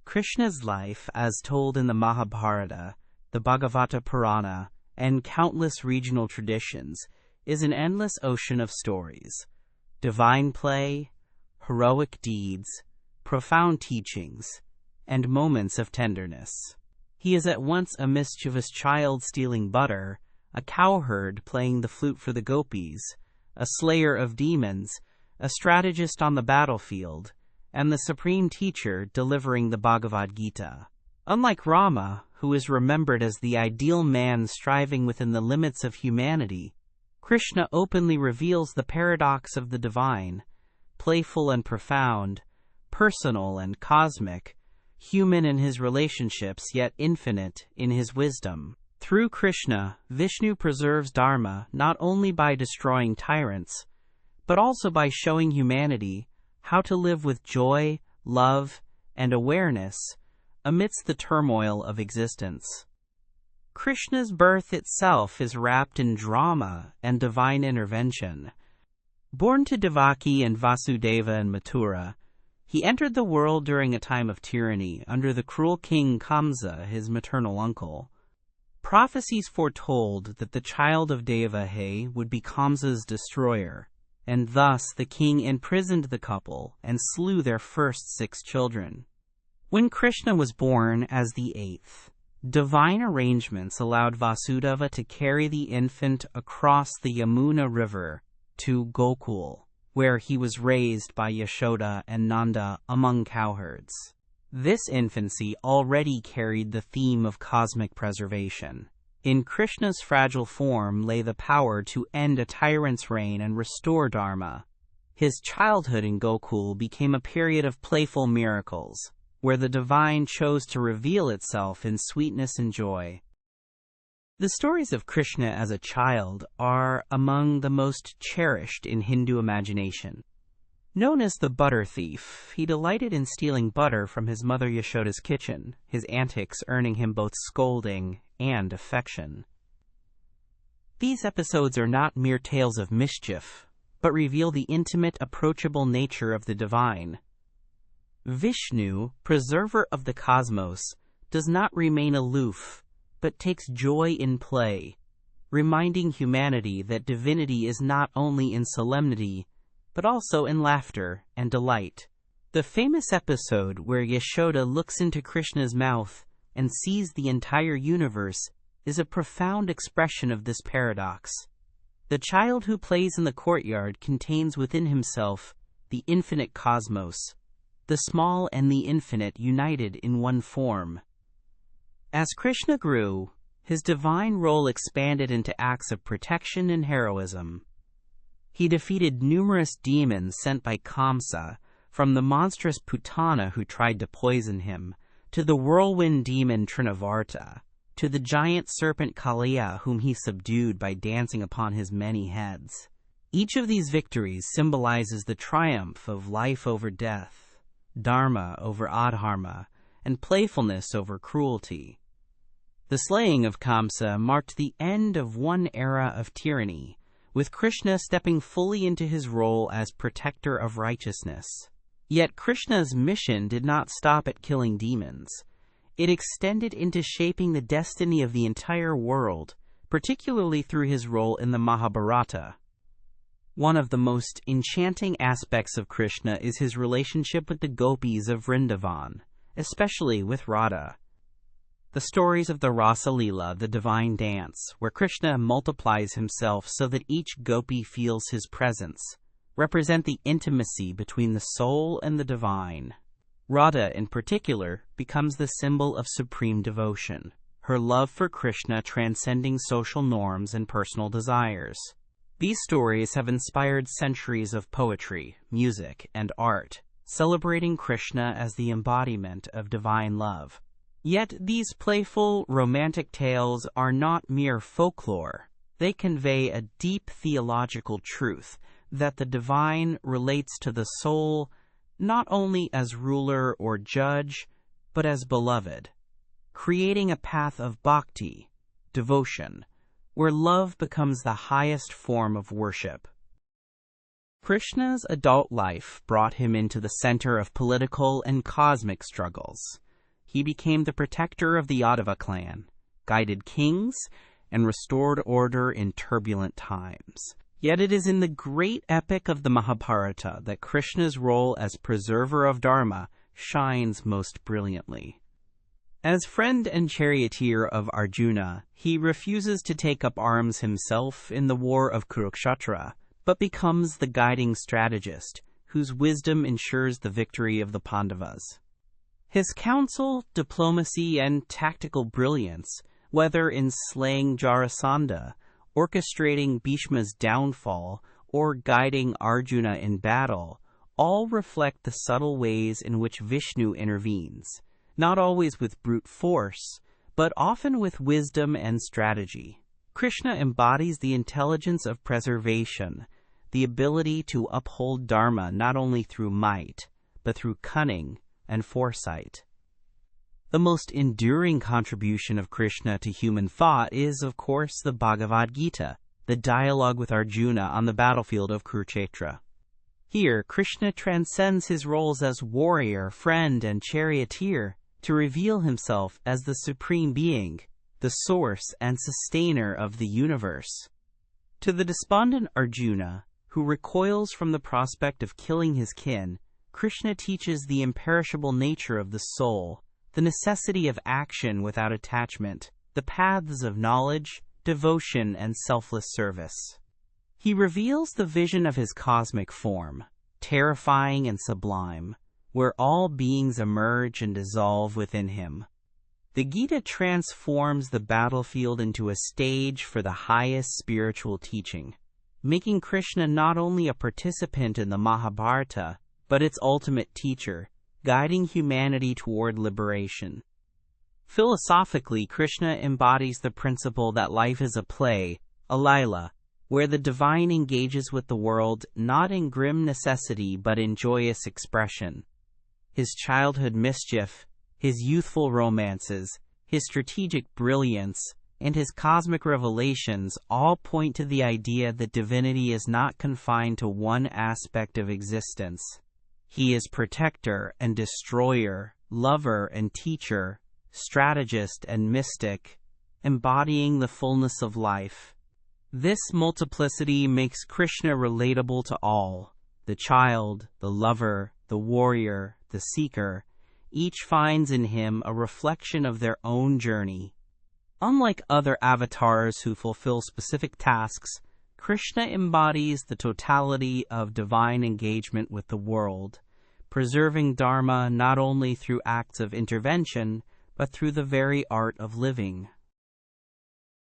Krishna's life, as told in the Mahabharata, the Bhagavata Purana, and countless regional traditions, is an endless ocean of stories, divine play, heroic deeds, profound teachings, and moments of tenderness. He is at once a mischievous child stealing butter, a cowherd playing the flute for the gopis, a slayer of demons, a strategist on the battlefield, and the supreme teacher delivering the Bhagavad Gita. Unlike Rama, who is remembered as the ideal man striving within the limits of humanity, Krishna openly reveals the paradox of the divine, playful and profound, personal and cosmic, human in his relationships yet infinite in his wisdom. Through Krishna, Vishnu preserves dharma not only by destroying tyrants, but also by showing humanity how to live with joy, love, and awareness amidst the turmoil of existence. Krishna's birth itself is wrapped in drama and divine intervention. Born to Devaki and Vasudeva in Mathura, he entered the world during a time of tyranny under the cruel king Kamsa, his maternal uncle. Prophecies foretold that the child of Devahe would be Kamsa's destroyer, and thus the king imprisoned the couple and slew their first 6 children. When Krishna was born as the 8th, divine arrangements allowed Vasudeva to carry the infant across the Yamuna River to Gokul, where he was raised by Yashoda and Nanda among cowherds. This infancy already carried the theme of cosmic preservation. In Krishna's fragile form lay the power to end a tyrant's reign and restore dharma. His childhood in Gokul became a period of playful miracles, where the divine chose to reveal itself in sweetness and joy. The stories of Krishna as a child are among the most cherished in Hindu imagination. Known as the butter thief, he delighted in stealing butter from his mother Yashoda's kitchen, his antics earning him both scolding and affection. These episodes are not mere tales of mischief, but reveal the intimate, approachable nature of the divine. Vishnu, preserver of the cosmos, does not remain aloof, but takes joy in play, reminding humanity that divinity is not only in solemnity, but also in laughter and delight. The famous episode where Yashoda looks into Krishna's mouth and sees the entire universe is a profound expression of this paradox. The child who plays in the courtyard contains within himself the infinite cosmos, the small and the infinite united in one form. As Krishna grew, his divine role expanded into acts of protection and heroism. He defeated numerous demons sent by Kamsa, from the monstrous Putana who tried to poison him, to the whirlwind demon Trinavarta, to the giant serpent Kaliya whom he subdued by dancing upon his many heads. Each of these victories symbolizes the triumph of life over death, dharma over adharma, and playfulness over cruelty. The slaying of Kamsa marked the end of one era of tyranny, with Krishna stepping fully into his role as protector of righteousness. Yet Krishna's mission did not stop at killing demons. It extended into shaping the destiny of the entire world, particularly through his role in the Mahabharata. One of the most enchanting aspects of Krishna is his relationship with the gopis of Vrindavan, especially with Radha. The stories of the Rasa Leela, the divine dance, where Krishna multiplies himself so that each gopi feels his presence, represent the intimacy between the soul and the divine. Radha, in particular, becomes the symbol of supreme devotion, her love for Krishna transcending social norms and personal desires. These stories have inspired centuries of poetry, music, and art, celebrating Krishna as the embodiment of divine love. Yet these playful, romantic tales are not mere folklore. They convey a deep theological truth that the divine relates to the soul not only as ruler or judge, but as beloved, creating a path of bhakti, devotion, where love becomes the highest form of worship. Krishna's adult life brought him into the center of political and cosmic struggles. He became the protector of the Yadava clan, guided kings, and restored order in turbulent times. Yet it is in the great epic of the Mahabharata that Krishna's role as preserver of dharma shines most brilliantly. As friend and charioteer of Arjuna, he refuses to take up arms himself in the war of Kurukshetra, but becomes the guiding strategist, whose wisdom ensures the victory of the Pandavas. His counsel, diplomacy, and tactical brilliance, whether in slaying Jarasandha, orchestrating Bhishma's downfall, or guiding Arjuna in battle, all reflect the subtle ways in which Vishnu intervenes, not always with brute force, but often with wisdom and strategy. Krishna embodies the intelligence of preservation, the ability to uphold dharma not only through might, but through cunning and foresight. The most enduring contribution of Krishna to human thought is, of course, the Bhagavad Gita, the dialogue with Arjuna on the battlefield of Kurukshetra. Here, Krishna transcends his roles as warrior, friend, and charioteer to reveal himself as the supreme being, the source and sustainer of the universe. To the despondent Arjuna, who recoils from the prospect of killing his kin, Krishna teaches the imperishable nature of the soul, the necessity of action without attachment, the paths of knowledge, devotion, and selfless service. He reveals the vision of his cosmic form, terrifying and sublime, where all beings emerge and dissolve within him. The Gita transforms the battlefield into a stage for the highest spiritual teaching, making Krishna not only a participant in the Mahabharata, but its ultimate teacher, guiding humanity toward liberation. Philosophically, Krishna embodies the principle that life is a play, a lila, where the divine engages with the world not in grim necessity but in joyous expression. His childhood mischief, his youthful romances, his strategic brilliance, and his cosmic revelations all point to the idea that divinity is not confined to one aspect of existence. He is protector and destroyer, lover and teacher, strategist and mystic, embodying the fullness of life. This multiplicity makes Krishna relatable to all. The child, the lover, the warrior, the seeker, each finds in him a reflection of their own journey. Unlike other avatars who fulfill specific tasks, Krishna embodies the totality of divine engagement with the world, preserving dharma not only through acts of intervention, but through the very art of living.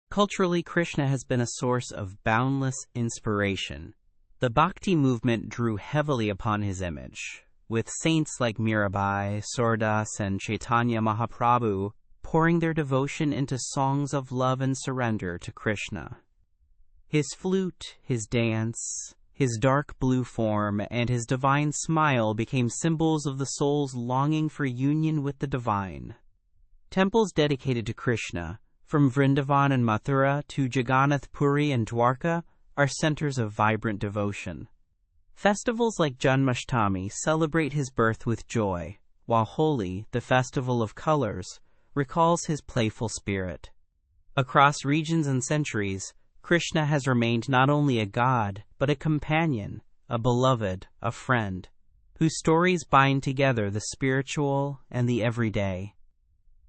Culturally, Krishna has been a source of boundless inspiration. The Bhakti movement drew heavily upon his image, with saints like Mirabai, Surdas, and Chaitanya Mahaprabhu pouring their devotion into songs of love and surrender to Krishna. His flute, his dance, his dark blue form, and his divine smile became symbols of the soul's longing for union with the divine. Temples dedicated to Krishna, From Vrindavan and Mathura to Jagannath Puri and Dwarka, are centers of vibrant devotion. Festivals like Janmashtami celebrate his birth with joy, while Holi, the festival of colors, recalls his playful spirit. Across regions and centuries, Krishna has remained not only a god, but a companion, a beloved, a friend, whose stories bind together the spiritual and the everyday.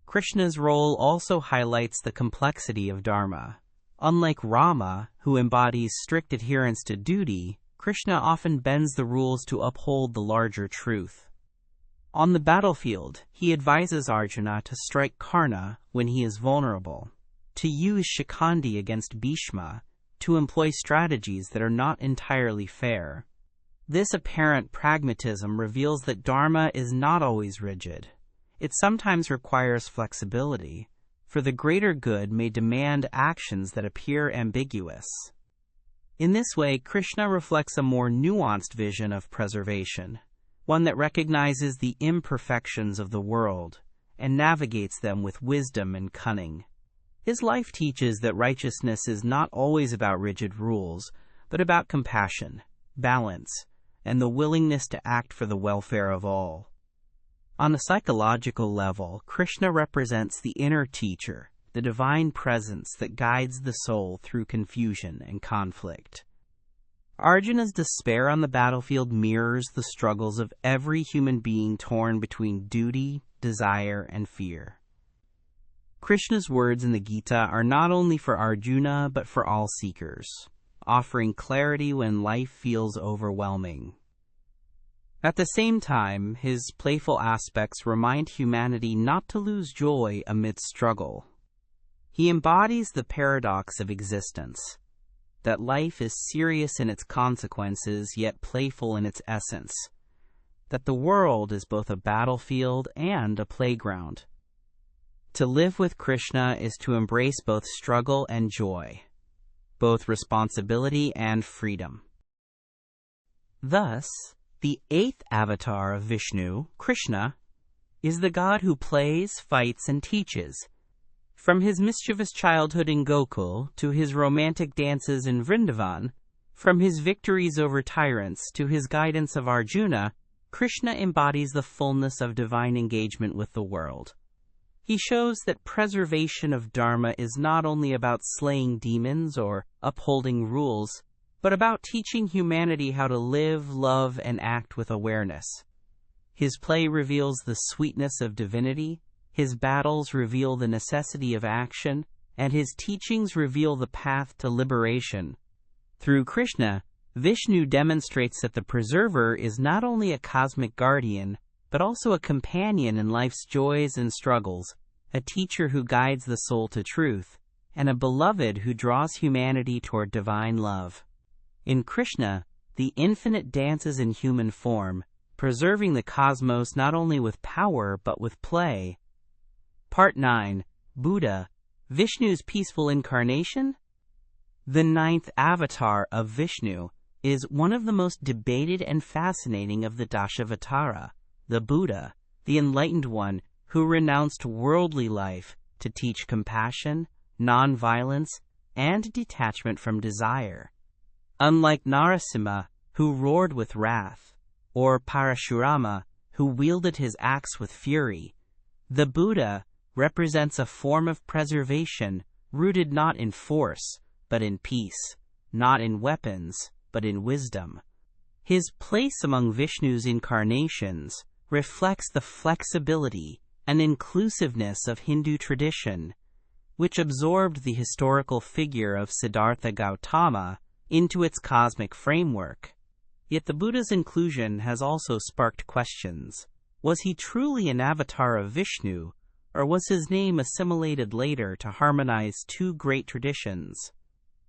Krishna's role also highlights the complexity of dharma. Unlike Rama, who embodies strict adherence to duty, Krishna often bends the rules to uphold the larger truth. On the battlefield, he advises Arjuna to strike Karna when he is vulnerable, to use Shikhandi against Bhishma, to employ strategies that are not entirely fair. This apparent pragmatism reveals that dharma is not always rigid. It sometimes requires flexibility, for the greater good may demand actions that appear ambiguous. In this way, Krishna reflects a more nuanced vision of preservation, one that recognizes the imperfections of the world and navigates them with wisdom and cunning. His life teaches that righteousness is not always about rigid rules, but about compassion, balance, and the willingness to act for the welfare of all. On a psychological level, Krishna represents the inner teacher, the divine presence that guides the soul through confusion and conflict. Arjuna's despair on the battlefield mirrors the struggles of every human being torn between duty, desire, and fear. Krishna's words in the Gita are not only for Arjuna but for all seekers, offering clarity when life feels overwhelming. At the same time, his playful aspects remind humanity not to lose joy amidst struggle. He embodies the paradox of existence, that life is serious in its consequences yet playful in its essence, that the world is both a battlefield and a playground. To live with Krishna is to embrace both struggle and joy, both responsibility and freedom. Thus, the eighth avatar of Vishnu, Krishna, is the god who plays, fights, and teaches. From his mischievous childhood in Gokul to his romantic dances in Vrindavan, from his victories over tyrants to his guidance of Arjuna, Krishna embodies the fullness of divine engagement with the world. He shows that preservation of dharma is not only about slaying demons or upholding rules, but about teaching humanity how to live, love, and act with awareness. His play reveals the sweetness of divinity, his battles reveal the necessity of action, and his teachings reveal the path to liberation. Through Krishna, Vishnu demonstrates that the preserver is not only a cosmic guardian, but also a companion in life's joys and struggles, a teacher who guides the soul to truth, and a beloved who draws humanity toward divine love. In Krishna, the infinite dances in human form, preserving the cosmos not only with power but with play. Part 9. Buddha, Vishnu's peaceful incarnation? The ninth avatar of Vishnu is one of the most debated and fascinating of the Dashavatara, the Buddha, the enlightened one who renounced worldly life to teach compassion, non-violence, and detachment from desire. Unlike Narasimha, who roared with wrath, or Parashurama, who wielded his axe with fury, the Buddha represents a form of preservation rooted not in force, but in peace, not in weapons, but in wisdom. His place among Vishnu's incarnations reflects the flexibility and inclusiveness of Hindu tradition, which absorbed the historical figure of Siddhartha Gautama into its cosmic framework. Yet the Buddha's inclusion has also sparked questions. Was he truly an avatar of Vishnu, or was his name assimilated later to harmonize two great traditions?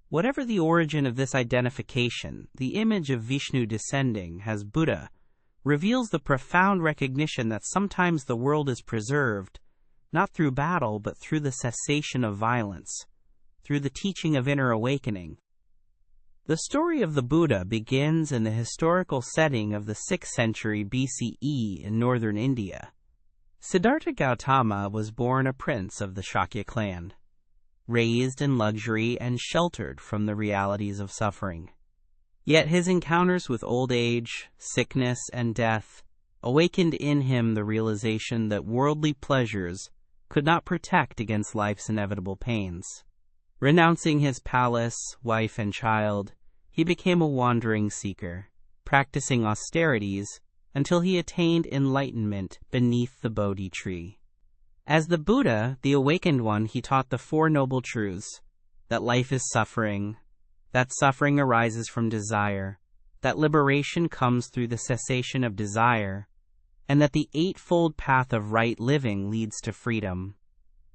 Whatever the origin of this identification, the image of Vishnu descending as Buddha reveals the profound recognition that sometimes the world is preserved, not through battle, but through the cessation of violence, through the teaching of inner awakening. The story of the Buddha begins in the historical setting of the 6th century BCE in northern India. Siddhartha Gautama was born a prince of the Shakya clan. raised in luxury and sheltered from the realities of suffering. Yet his encounters with old age, sickness, and death awakened in him the realization that worldly pleasures could not protect against life's inevitable pains. Renouncing his palace, wife, and child, he became a wandering seeker, practicing austerities until he attained enlightenment beneath the Bodhi tree. As the Buddha, the awakened one, he taught the Four Noble Truths: that life is suffering, that suffering arises from desire, that liberation comes through the cessation of desire, and that the Eightfold Path of right living leads to freedom.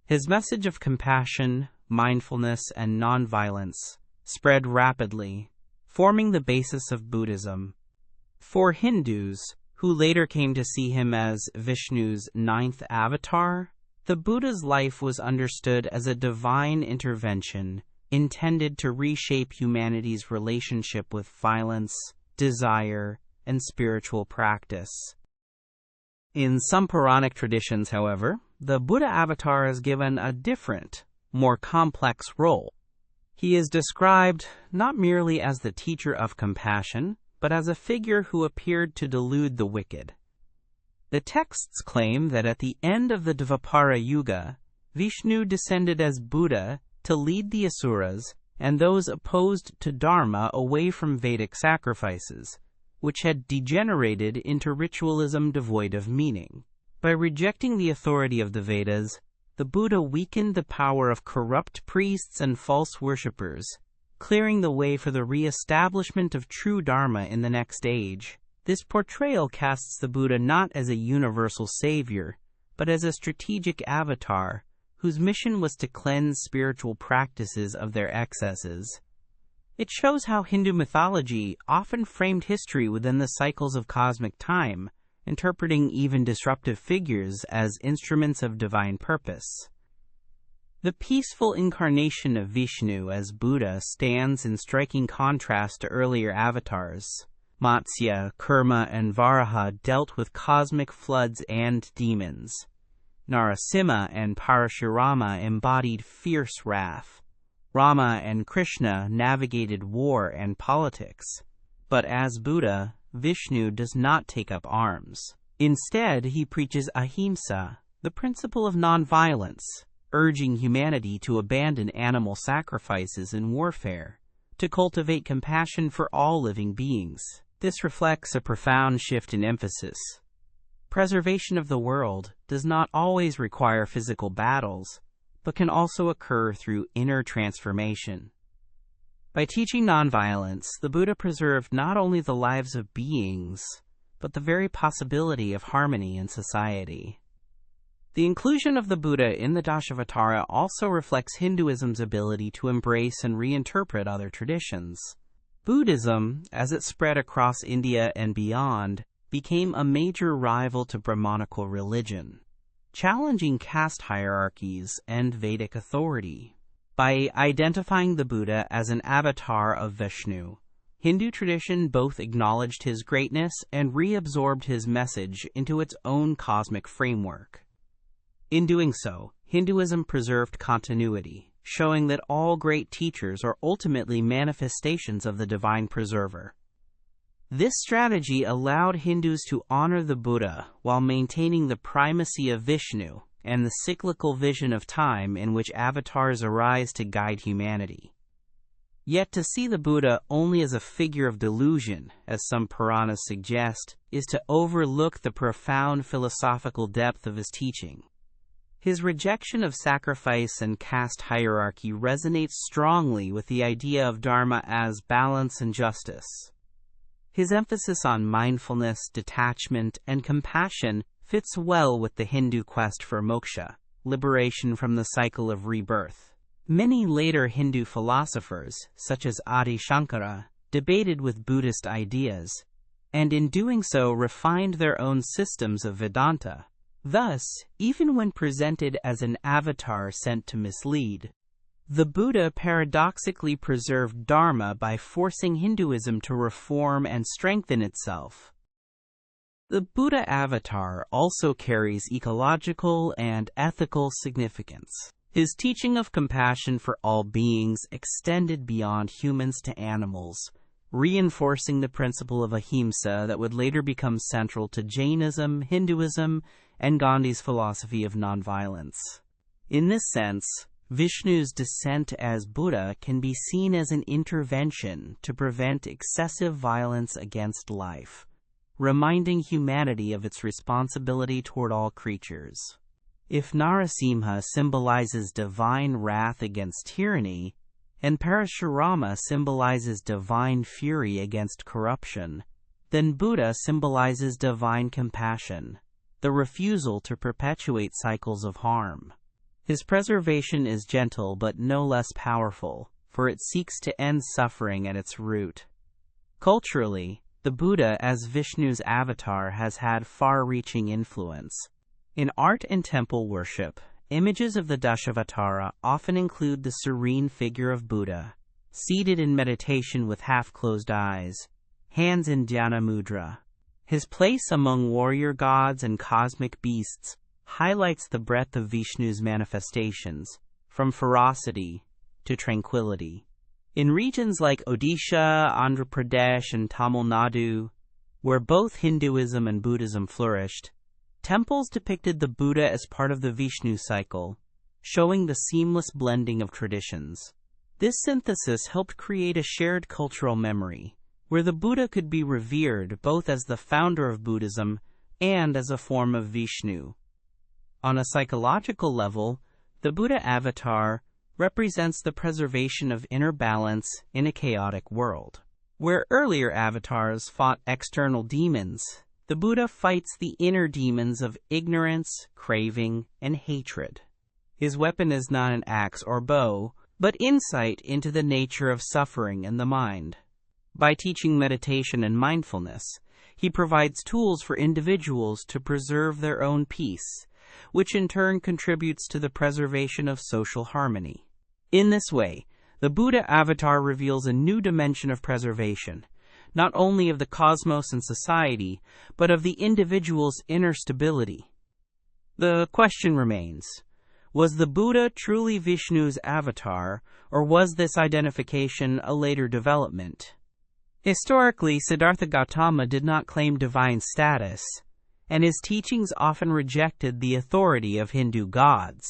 His message of compassion, mindfulness, and nonviolence spread rapidly, forming the basis of Buddhism. For Hindus, who later came to see him as Vishnu's ninth avatar, the Buddha's life was understood as a divine intervention intended to reshape humanity's relationship with violence, desire, and spiritual practice. In some Puranic traditions, however, the Buddha avatar is given a different, more complex role. He is described not merely as the teacher of compassion, but as a figure who appeared to delude the wicked. The texts claim that at the end of the Dvapara Yuga, Vishnu descended as Buddha to lead the asuras and those opposed to dharma away from Vedic sacrifices, which had degenerated into ritualism devoid of meaning. By rejecting the authority of the Vedas, the Buddha weakened the power of corrupt priests and false worshippers, clearing the way for the re-establishment of true dharma in the next age. This portrayal casts the Buddha not as a universal savior, but as a strategic avatar whose mission was to cleanse spiritual practices of their excesses. It shows how Hindu mythology often framed history within the cycles of cosmic time, interpreting even disruptive figures as instruments of divine purpose. The peaceful incarnation of Vishnu as Buddha stands in striking contrast to earlier avatars. Matsya, Kurma, and Varaha dealt with cosmic floods and demons. Narasimha and Parashurama embodied fierce wrath. Rama and Krishna navigated war and politics. But as Buddha, Vishnu does not take up arms. Instead, he preaches ahimsa, the principle of nonviolence, urging humanity to abandon animal sacrifices and warfare, to cultivate compassion for all living beings. This reflects a profound shift in emphasis. Preservation of the world does not always require physical battles, but can also occur through inner transformation. By teaching nonviolence, the Buddha preserved not only the lives of beings, but the very possibility of harmony in society. The inclusion of the Buddha in the Dashavatara also reflects Hinduism's ability to embrace and reinterpret other traditions. Buddhism, as it spread across India and beyond, became a major rival to Brahmanical religion, challenging caste hierarchies and Vedic authority. By identifying the Buddha as an avatar of Vishnu, Hindu tradition both acknowledged his greatness and reabsorbed his message into its own cosmic framework. In doing so, Hinduism preserved continuity, showing that all great teachers are ultimately manifestations of the divine preserver. This strategy allowed Hindus to honor the Buddha while maintaining the primacy of Vishnu and the cyclical vision of time in which avatars arise to guide humanity. Yet to see the Buddha only as a figure of delusion, as some Puranas suggest, is to overlook the profound philosophical depth of his teaching. His rejection of sacrifice and caste hierarchy resonates strongly with the idea of dharma as balance and justice. His emphasis on mindfulness, detachment, and compassion fits well with the Hindu quest for moksha, liberation from the cycle of rebirth. Many later Hindu philosophers, such as Adi Shankara, debated with Buddhist ideas, and in doing so refined their own systems of Vedanta. Thus, even when presented as an avatar sent to mislead, the Buddha paradoxically preserved dharma by forcing Hinduism to reform and strengthen itself. The Buddha avatar also carries ecological and ethical significance. His teaching of compassion for all beings extended beyond humans to animals, reinforcing the principle of ahimsa that would later become central to Jainism, Hinduism, and Gandhi's philosophy of nonviolence. In this sense, Vishnu's descent as Buddha can be seen as an intervention to prevent excessive violence against life, reminding humanity of its responsibility toward all creatures. If Narasimha symbolizes divine wrath against tyranny, and Parashurama symbolizes divine fury against corruption, then Buddha symbolizes divine compassion, the refusal to perpetuate cycles of harm. His preservation is gentle but no less powerful, for it seeks to end suffering at its root. Culturally, the Buddha as Vishnu's avatar has had far-reaching influence. In art and temple worship, images of the Dashavatara often include the serene figure of Buddha, seated in meditation with half-closed eyes, hands in dhyana mudra. His place among warrior gods and cosmic beasts highlights the breadth of Vishnu's manifestations, from ferocity to tranquility. In regions like Odisha, Andhra Pradesh, and Tamil Nadu, where both Hinduism and Buddhism flourished, temples depicted the Buddha as part of the Vishnu cycle, showing the seamless blending of traditions. This synthesis helped create a shared cultural memory, where the Buddha could be revered both as the founder of Buddhism and as a form of Vishnu. On a psychological level, the Buddha avatar represents the preservation of inner balance in a chaotic world. Where earlier avatars fought external demons, the Buddha fights the inner demons of ignorance, craving, and hatred. His weapon is not an axe or bow, but insight into the nature of suffering and the mind. By teaching meditation and mindfulness, he provides tools for individuals to preserve their own peace, which in turn contributes to the preservation of social harmony. In this way, the Buddha avatar reveals a new dimension of preservation, not only of the cosmos and society, but of the individual's inner stability. The question remains, was the Buddha truly Vishnu's avatar, or was this identification a later development? Historically, Siddhartha Gautama did not claim divine status, and his teachings often rejected the authority of Hindu gods.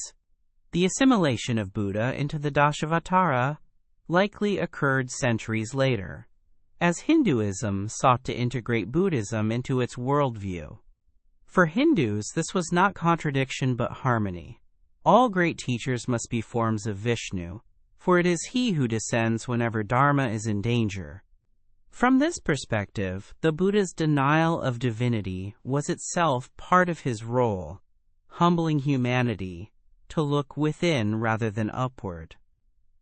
The assimilation of Buddha into the Dashavatara likely occurred centuries later, as Hinduism sought to integrate Buddhism into its worldview. For Hindus, this was not contradiction but harmony. All great teachers must be forms of Vishnu, for it is he who descends whenever dharma is in danger. From this perspective, the Buddha's denial of divinity was itself part of his role, humbling humanity to look within rather than upward.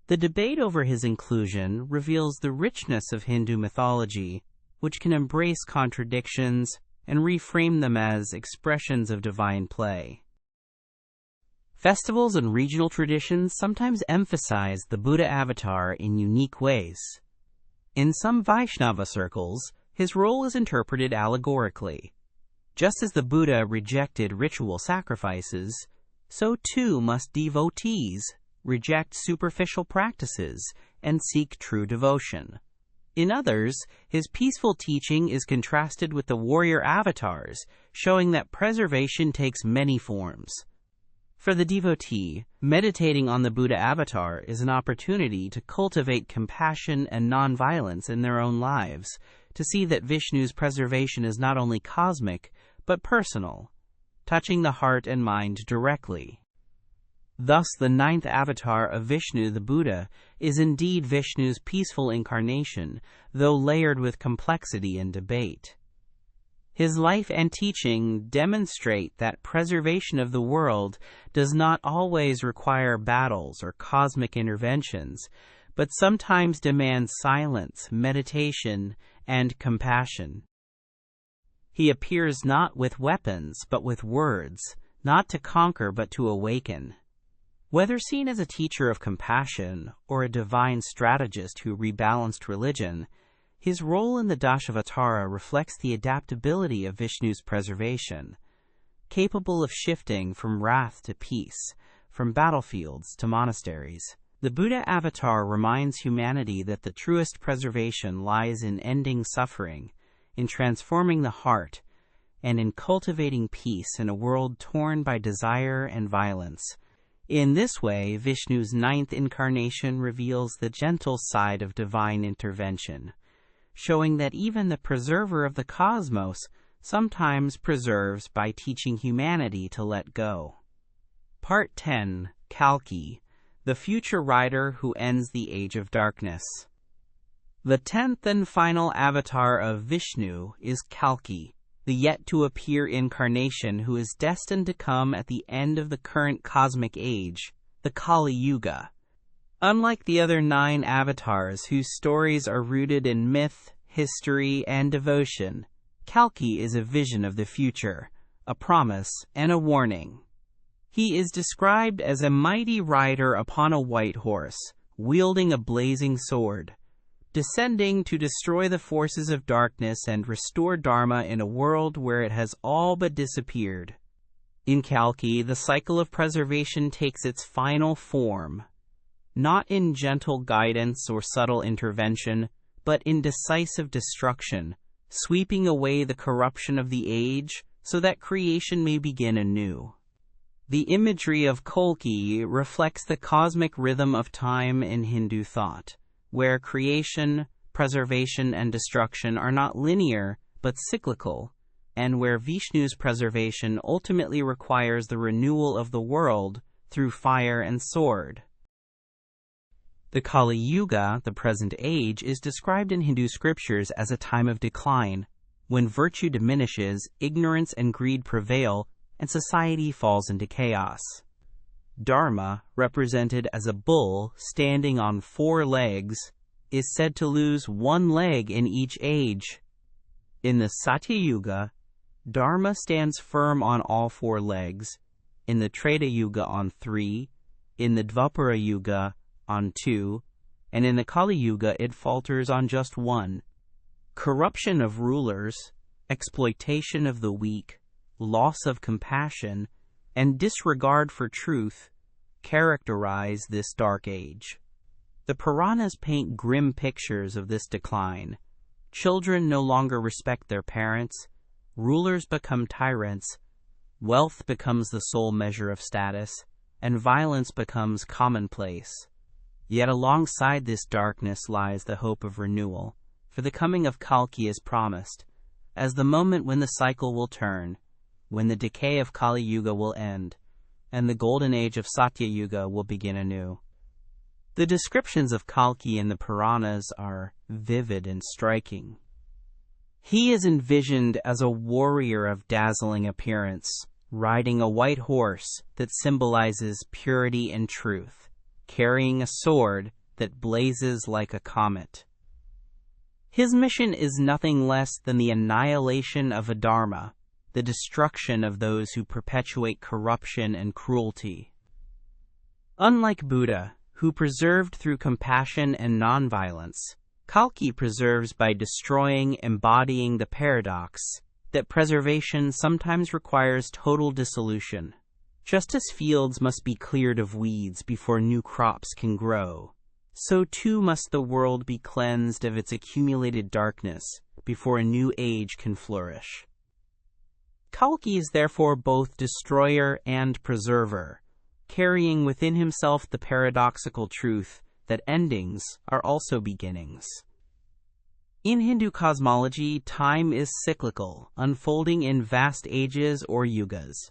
The debate over his inclusion reveals the richness of Hindu mythology, which can embrace contradictions and reframe them as expressions of divine play. Festivals and regional traditions sometimes emphasize the Buddha avatar in unique ways. In some Vaishnava circles, his role is interpreted allegorically. Just as the Buddha rejected ritual sacrifices, so too must devotees reject superficial practices and seek true devotion. In others, his peaceful teaching is contrasted with the warrior avatars, showing that preservation takes many forms. For the devotee, meditating on the Buddha avatar is an opportunity to cultivate compassion and nonviolence in their own lives, to see that Vishnu's preservation is not only cosmic, but personal, touching the heart and mind directly. Thus, the ninth avatar of Vishnu, the Buddha, is indeed Vishnu's peaceful incarnation, though layered with complexity and debate. His life and teaching demonstrate that preservation of the world does not always require battles or cosmic interventions, but sometimes demands silence, meditation, and compassion. He appears not with weapons, but with words, not to conquer, but to awaken. Whether seen as a teacher of compassion or a divine strategist who rebalanced religion, his role in the Dashavatara reflects the adaptability of Vishnu's preservation, capable of shifting from wrath to peace, from battlefields to monasteries. The Buddha avatar reminds humanity that the truest preservation lies in ending suffering, in transforming the heart, and in cultivating peace in a world torn by desire and violence. In this way, Vishnu's ninth incarnation reveals the gentle side of divine intervention, showing that even the preserver of the cosmos sometimes preserves by teaching humanity to let go. Part 10. Kalki, the future rider who ends the age of darkness. The 10th and final avatar of Vishnu is Kalki, the yet-to-appear incarnation who is destined to come at the end of the current cosmic age, the Kali Yuga. Unlike the other 9 avatars whose stories are rooted in myth, history, and devotion, Kalki is a vision of the future, a promise, and a warning. He is described as a mighty rider upon a white horse, wielding a blazing sword, descending to destroy the forces of darkness and restore dharma in a world where it has all but disappeared. In Kalki, the cycle of preservation takes its final form, not in gentle guidance or subtle intervention, but in decisive destruction, sweeping away the corruption of the age so that creation may begin anew. The imagery of Kalki reflects the cosmic rhythm of time in Hindu thought, where creation, preservation, and destruction are not linear but cyclical, and where Vishnu's preservation ultimately requires the renewal of the world through fire and sword. The Kali Yuga, the present age, is described in Hindu scriptures as a time of decline, when virtue diminishes, ignorance and greed prevail, and society falls into chaos. Dharma, represented as a bull standing on 4 legs, is said to lose 1 leg in each age. In the Satya Yuga, Dharma stands firm on all 4 legs, in the Treta Yuga on 3, in the Dvapara Yuga on 2, and in the Kali Yuga it falters on just 1. Corruption of rulers, exploitation of the weak, loss of compassion, and disregard for truth characterize this dark age. The Puranas paint grim pictures of this decline. Children no longer respect their parents, rulers become tyrants, wealth becomes the sole measure of status, and violence becomes commonplace. Yet alongside this darkness lies the hope of renewal, for the coming of Kalki is promised, as the moment when the cycle will turn, when the decay of Kali Yuga will end, and the golden age of Satya Yuga will begin anew. The descriptions of Kalki in the Puranas are vivid and striking. He is envisioned as a warrior of dazzling appearance, riding a white horse that symbolizes purity and truth, carrying a sword that blazes like a comet. His mission is nothing less than the annihilation of adharma, the destruction of those who perpetuate corruption and cruelty. Unlike Buddha, who preserved through compassion and nonviolence, Kalki preserves by destroying, embodying the paradox that preservation sometimes requires total dissolution. Just as fields must be cleared of weeds before new crops can grow, so too must the world be cleansed of its accumulated darkness before a new age can flourish. Kalki is therefore both destroyer and preserver, carrying within himself the paradoxical truth that endings are also beginnings. In Hindu cosmology, time is cyclical, unfolding in vast ages or yugas.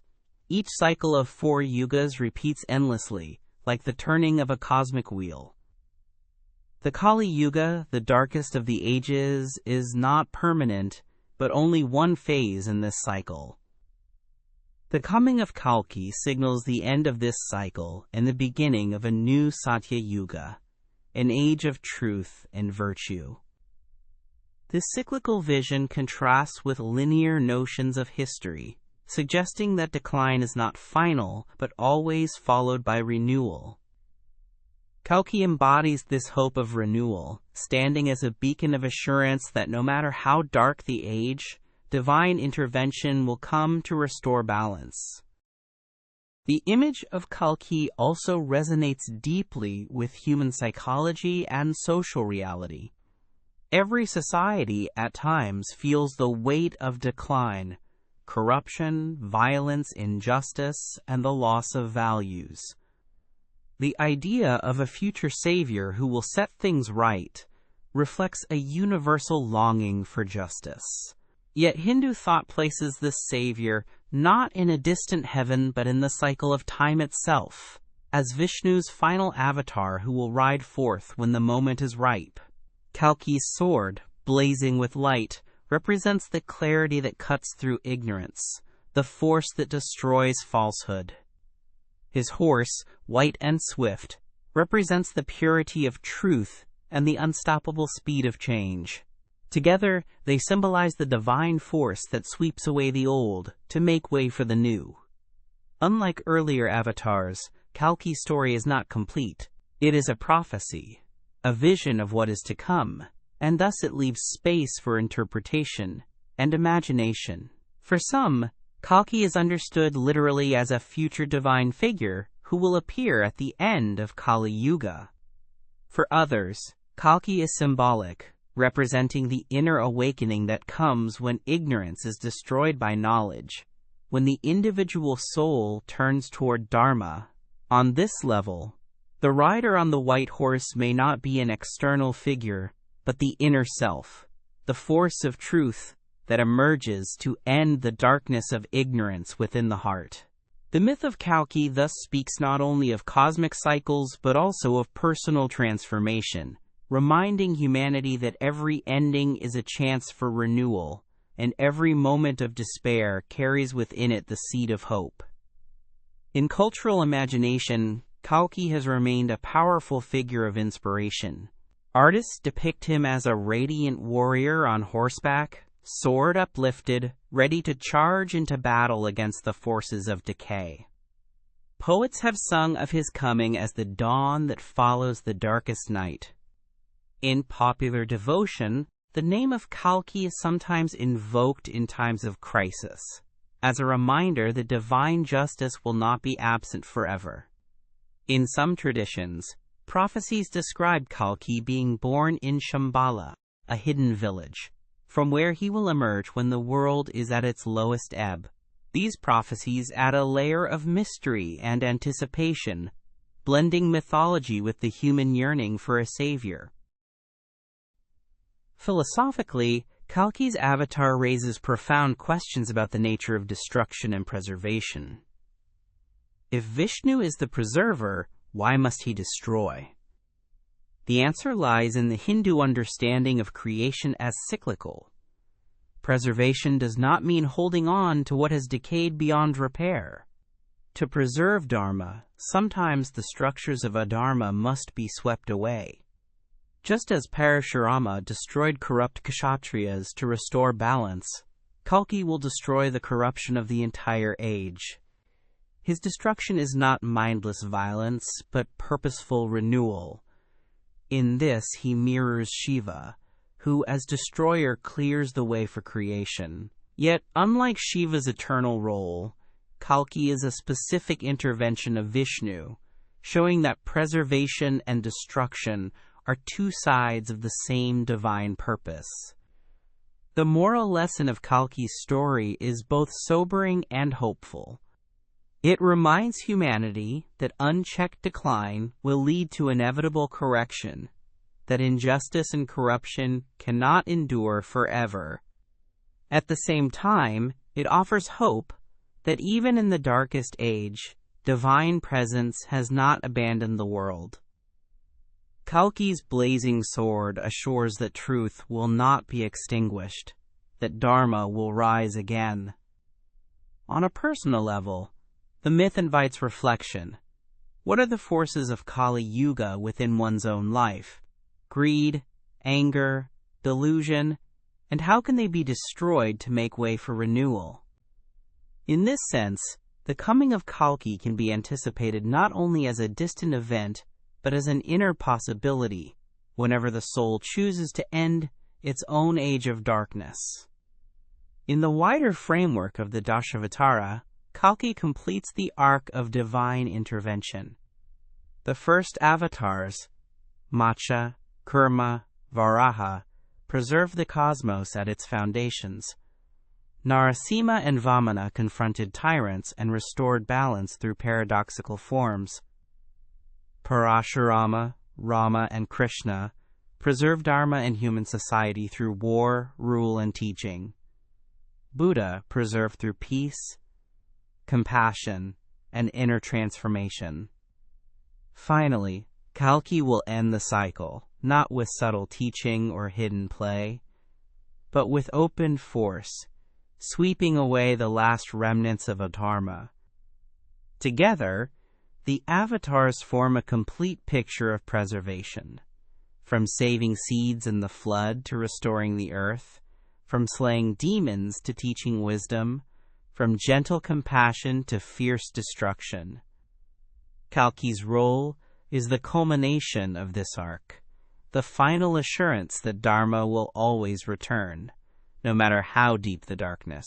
Each cycle of 4 yugas repeats endlessly, like the turning of a cosmic wheel. The Kali Yuga, the darkest of the ages, is not permanent, but only one phase in this cycle. The coming of Kalki signals the end of this cycle and the beginning of a new Satya Yuga, an age of truth and virtue. This cyclical vision contrasts with linear notions of history, suggesting that decline is not final, but always followed by renewal. Kalki embodies this hope of renewal, standing as a beacon of assurance that no matter how dark the age, divine intervention will come to restore balance. The image of Kalki also resonates deeply with human psychology and social reality. Every society at times feels the weight of decline, corruption, violence, injustice, and the loss of values. The idea of a future savior who will set things right reflects a universal longing for justice. Yet Hindu thought places this savior not in a distant heaven but in the cycle of time itself, as Vishnu's final avatar who will ride forth when the moment is ripe. Kalki's sword, blazing with light, represents the clarity that cuts through ignorance, the force that destroys falsehood. His horse, white and swift, represents the purity of truth and the unstoppable speed of change. Together, they symbolize the divine force that sweeps away the old to make way for the new. Unlike earlier avatars, Kalki's story is not complete. It is a prophecy, a vision of what is to come, and thus it leaves space for interpretation and imagination. For some, Kalki is understood literally as a future divine figure who will appear at the end of Kali Yuga. For others, Kalki is symbolic, representing the inner awakening that comes when ignorance is destroyed by knowledge, when the individual soul turns toward dharma. On this level, the rider on the white horse may not be an external figure, but the inner self, the force of truth that emerges to end the darkness of ignorance within the heart. The myth of Kalki thus speaks not only of cosmic cycles but also of personal transformation, reminding humanity that every ending is a chance for renewal, and every moment of despair carries within it the seed of hope. In cultural imagination, Kalki has remained a powerful figure of inspiration. Artists depict him as a radiant warrior on horseback, sword uplifted, ready to charge into battle against the forces of decay. Poets have sung of his coming as the dawn that follows the darkest night. In popular devotion, the name of Kalki is sometimes invoked in times of crisis, as a reminder that divine justice will not be absent forever. In some traditions, prophecies describe Kalki being born in Shambhala, a hidden village, from where he will emerge when the world is at its lowest ebb. These prophecies add a layer of mystery and anticipation, blending mythology with the human yearning for a savior. Philosophically, Kalki's avatar raises profound questions about the nature of destruction and preservation. If Vishnu is the preserver, why must he destroy? The answer lies in the Hindu understanding of creation as cyclical. Preservation does not mean holding on to what has decayed beyond repair. To preserve dharma, sometimes the structures of adharma must be swept away. Just as Parashurama destroyed corrupt kshatriyas to restore balance, Kalki will destroy the corruption of the entire age. His destruction is not mindless violence, but purposeful renewal. In this, he mirrors Shiva, who as destroyer clears the way for creation. Yet, unlike Shiva's eternal role, Kalki is a specific intervention of Vishnu, showing that preservation and destruction are two sides of the same divine purpose. The moral lesson of Kalki's story is both sobering and hopeful. It reminds humanity that unchecked decline will lead to inevitable correction, that injustice and corruption cannot endure forever. At the same time, it offers hope that even in the darkest age, divine presence has not abandoned the world. Kalki's blazing sword assures that truth will not be extinguished, that dharma will rise again. On a personal level, the myth invites reflection. What are the forces of Kali Yuga within one's own life? Greed, anger, delusion, and how can they be destroyed to make way for renewal? In this sense, the coming of Kalki can be anticipated not only as a distant event, but as an inner possibility, whenever the soul chooses to end its own age of darkness. In the wider framework of the Dashavatara, Kalki completes the arc of divine intervention. The first avatars, Matsya, Kurma, Varaha, preserved the cosmos at its foundations. Narasimha and Vamana confronted tyrants and restored balance through paradoxical forms. Parashurama, Rama, and Krishna preserved dharma in human society through war, rule, and teaching. Buddha preserved through peace, compassion, and inner transformation. Finally, Kalki will end the cycle, not with subtle teaching or hidden play, but with open force, sweeping away the last remnants of a dharma. Together, the avatars form a complete picture of preservation, from saving seeds in the flood to restoring the earth, from slaying demons to teaching wisdom, from gentle compassion to fierce destruction. Kalki's role is the culmination of this arc, the final assurance that dharma will always return, no matter how deep the darkness.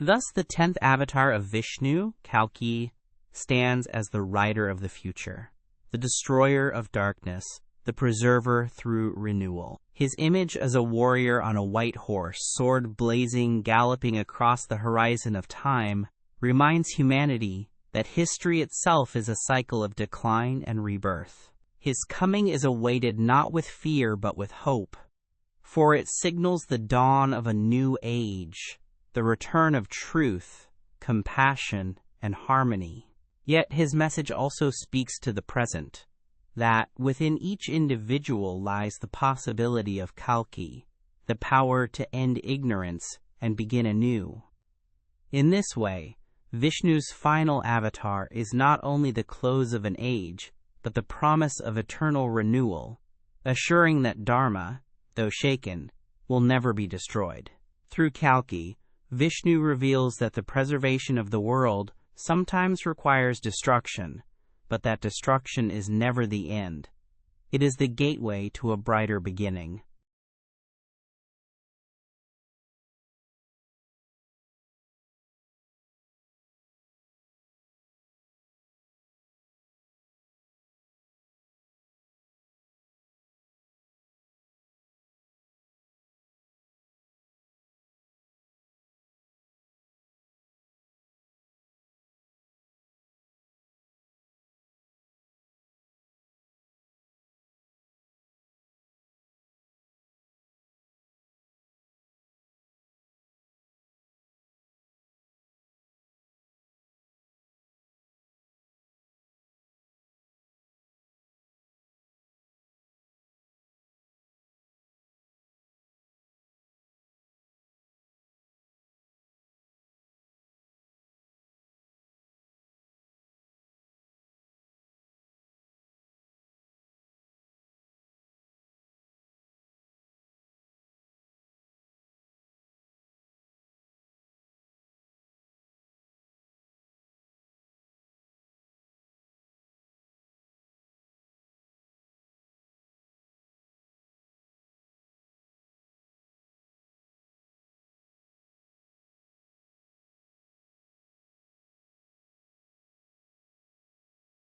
Thus, the 10th avatar of Vishnu, Kalki, stands as the rider of the future, the destroyer of darkness, the preserver through renewal. His image as a warrior on a white horse, sword blazing, galloping across the horizon of time, reminds humanity that history itself is a cycle of decline and rebirth. His coming is awaited not with fear but with hope, for it signals the dawn of a new age, the return of truth, compassion, and harmony. Yet his message also speaks to the present, that within each individual lies the possibility of Kalki, the power to end ignorance and begin anew. In this way, Vishnu's final avatar is not only the close of an age, but the promise of eternal renewal, assuring that dharma, though shaken, will never be destroyed. Through Kalki, Vishnu reveals that the preservation of the world sometimes requires destruction, but that destruction is never the end. It is the gateway to a brighter beginning.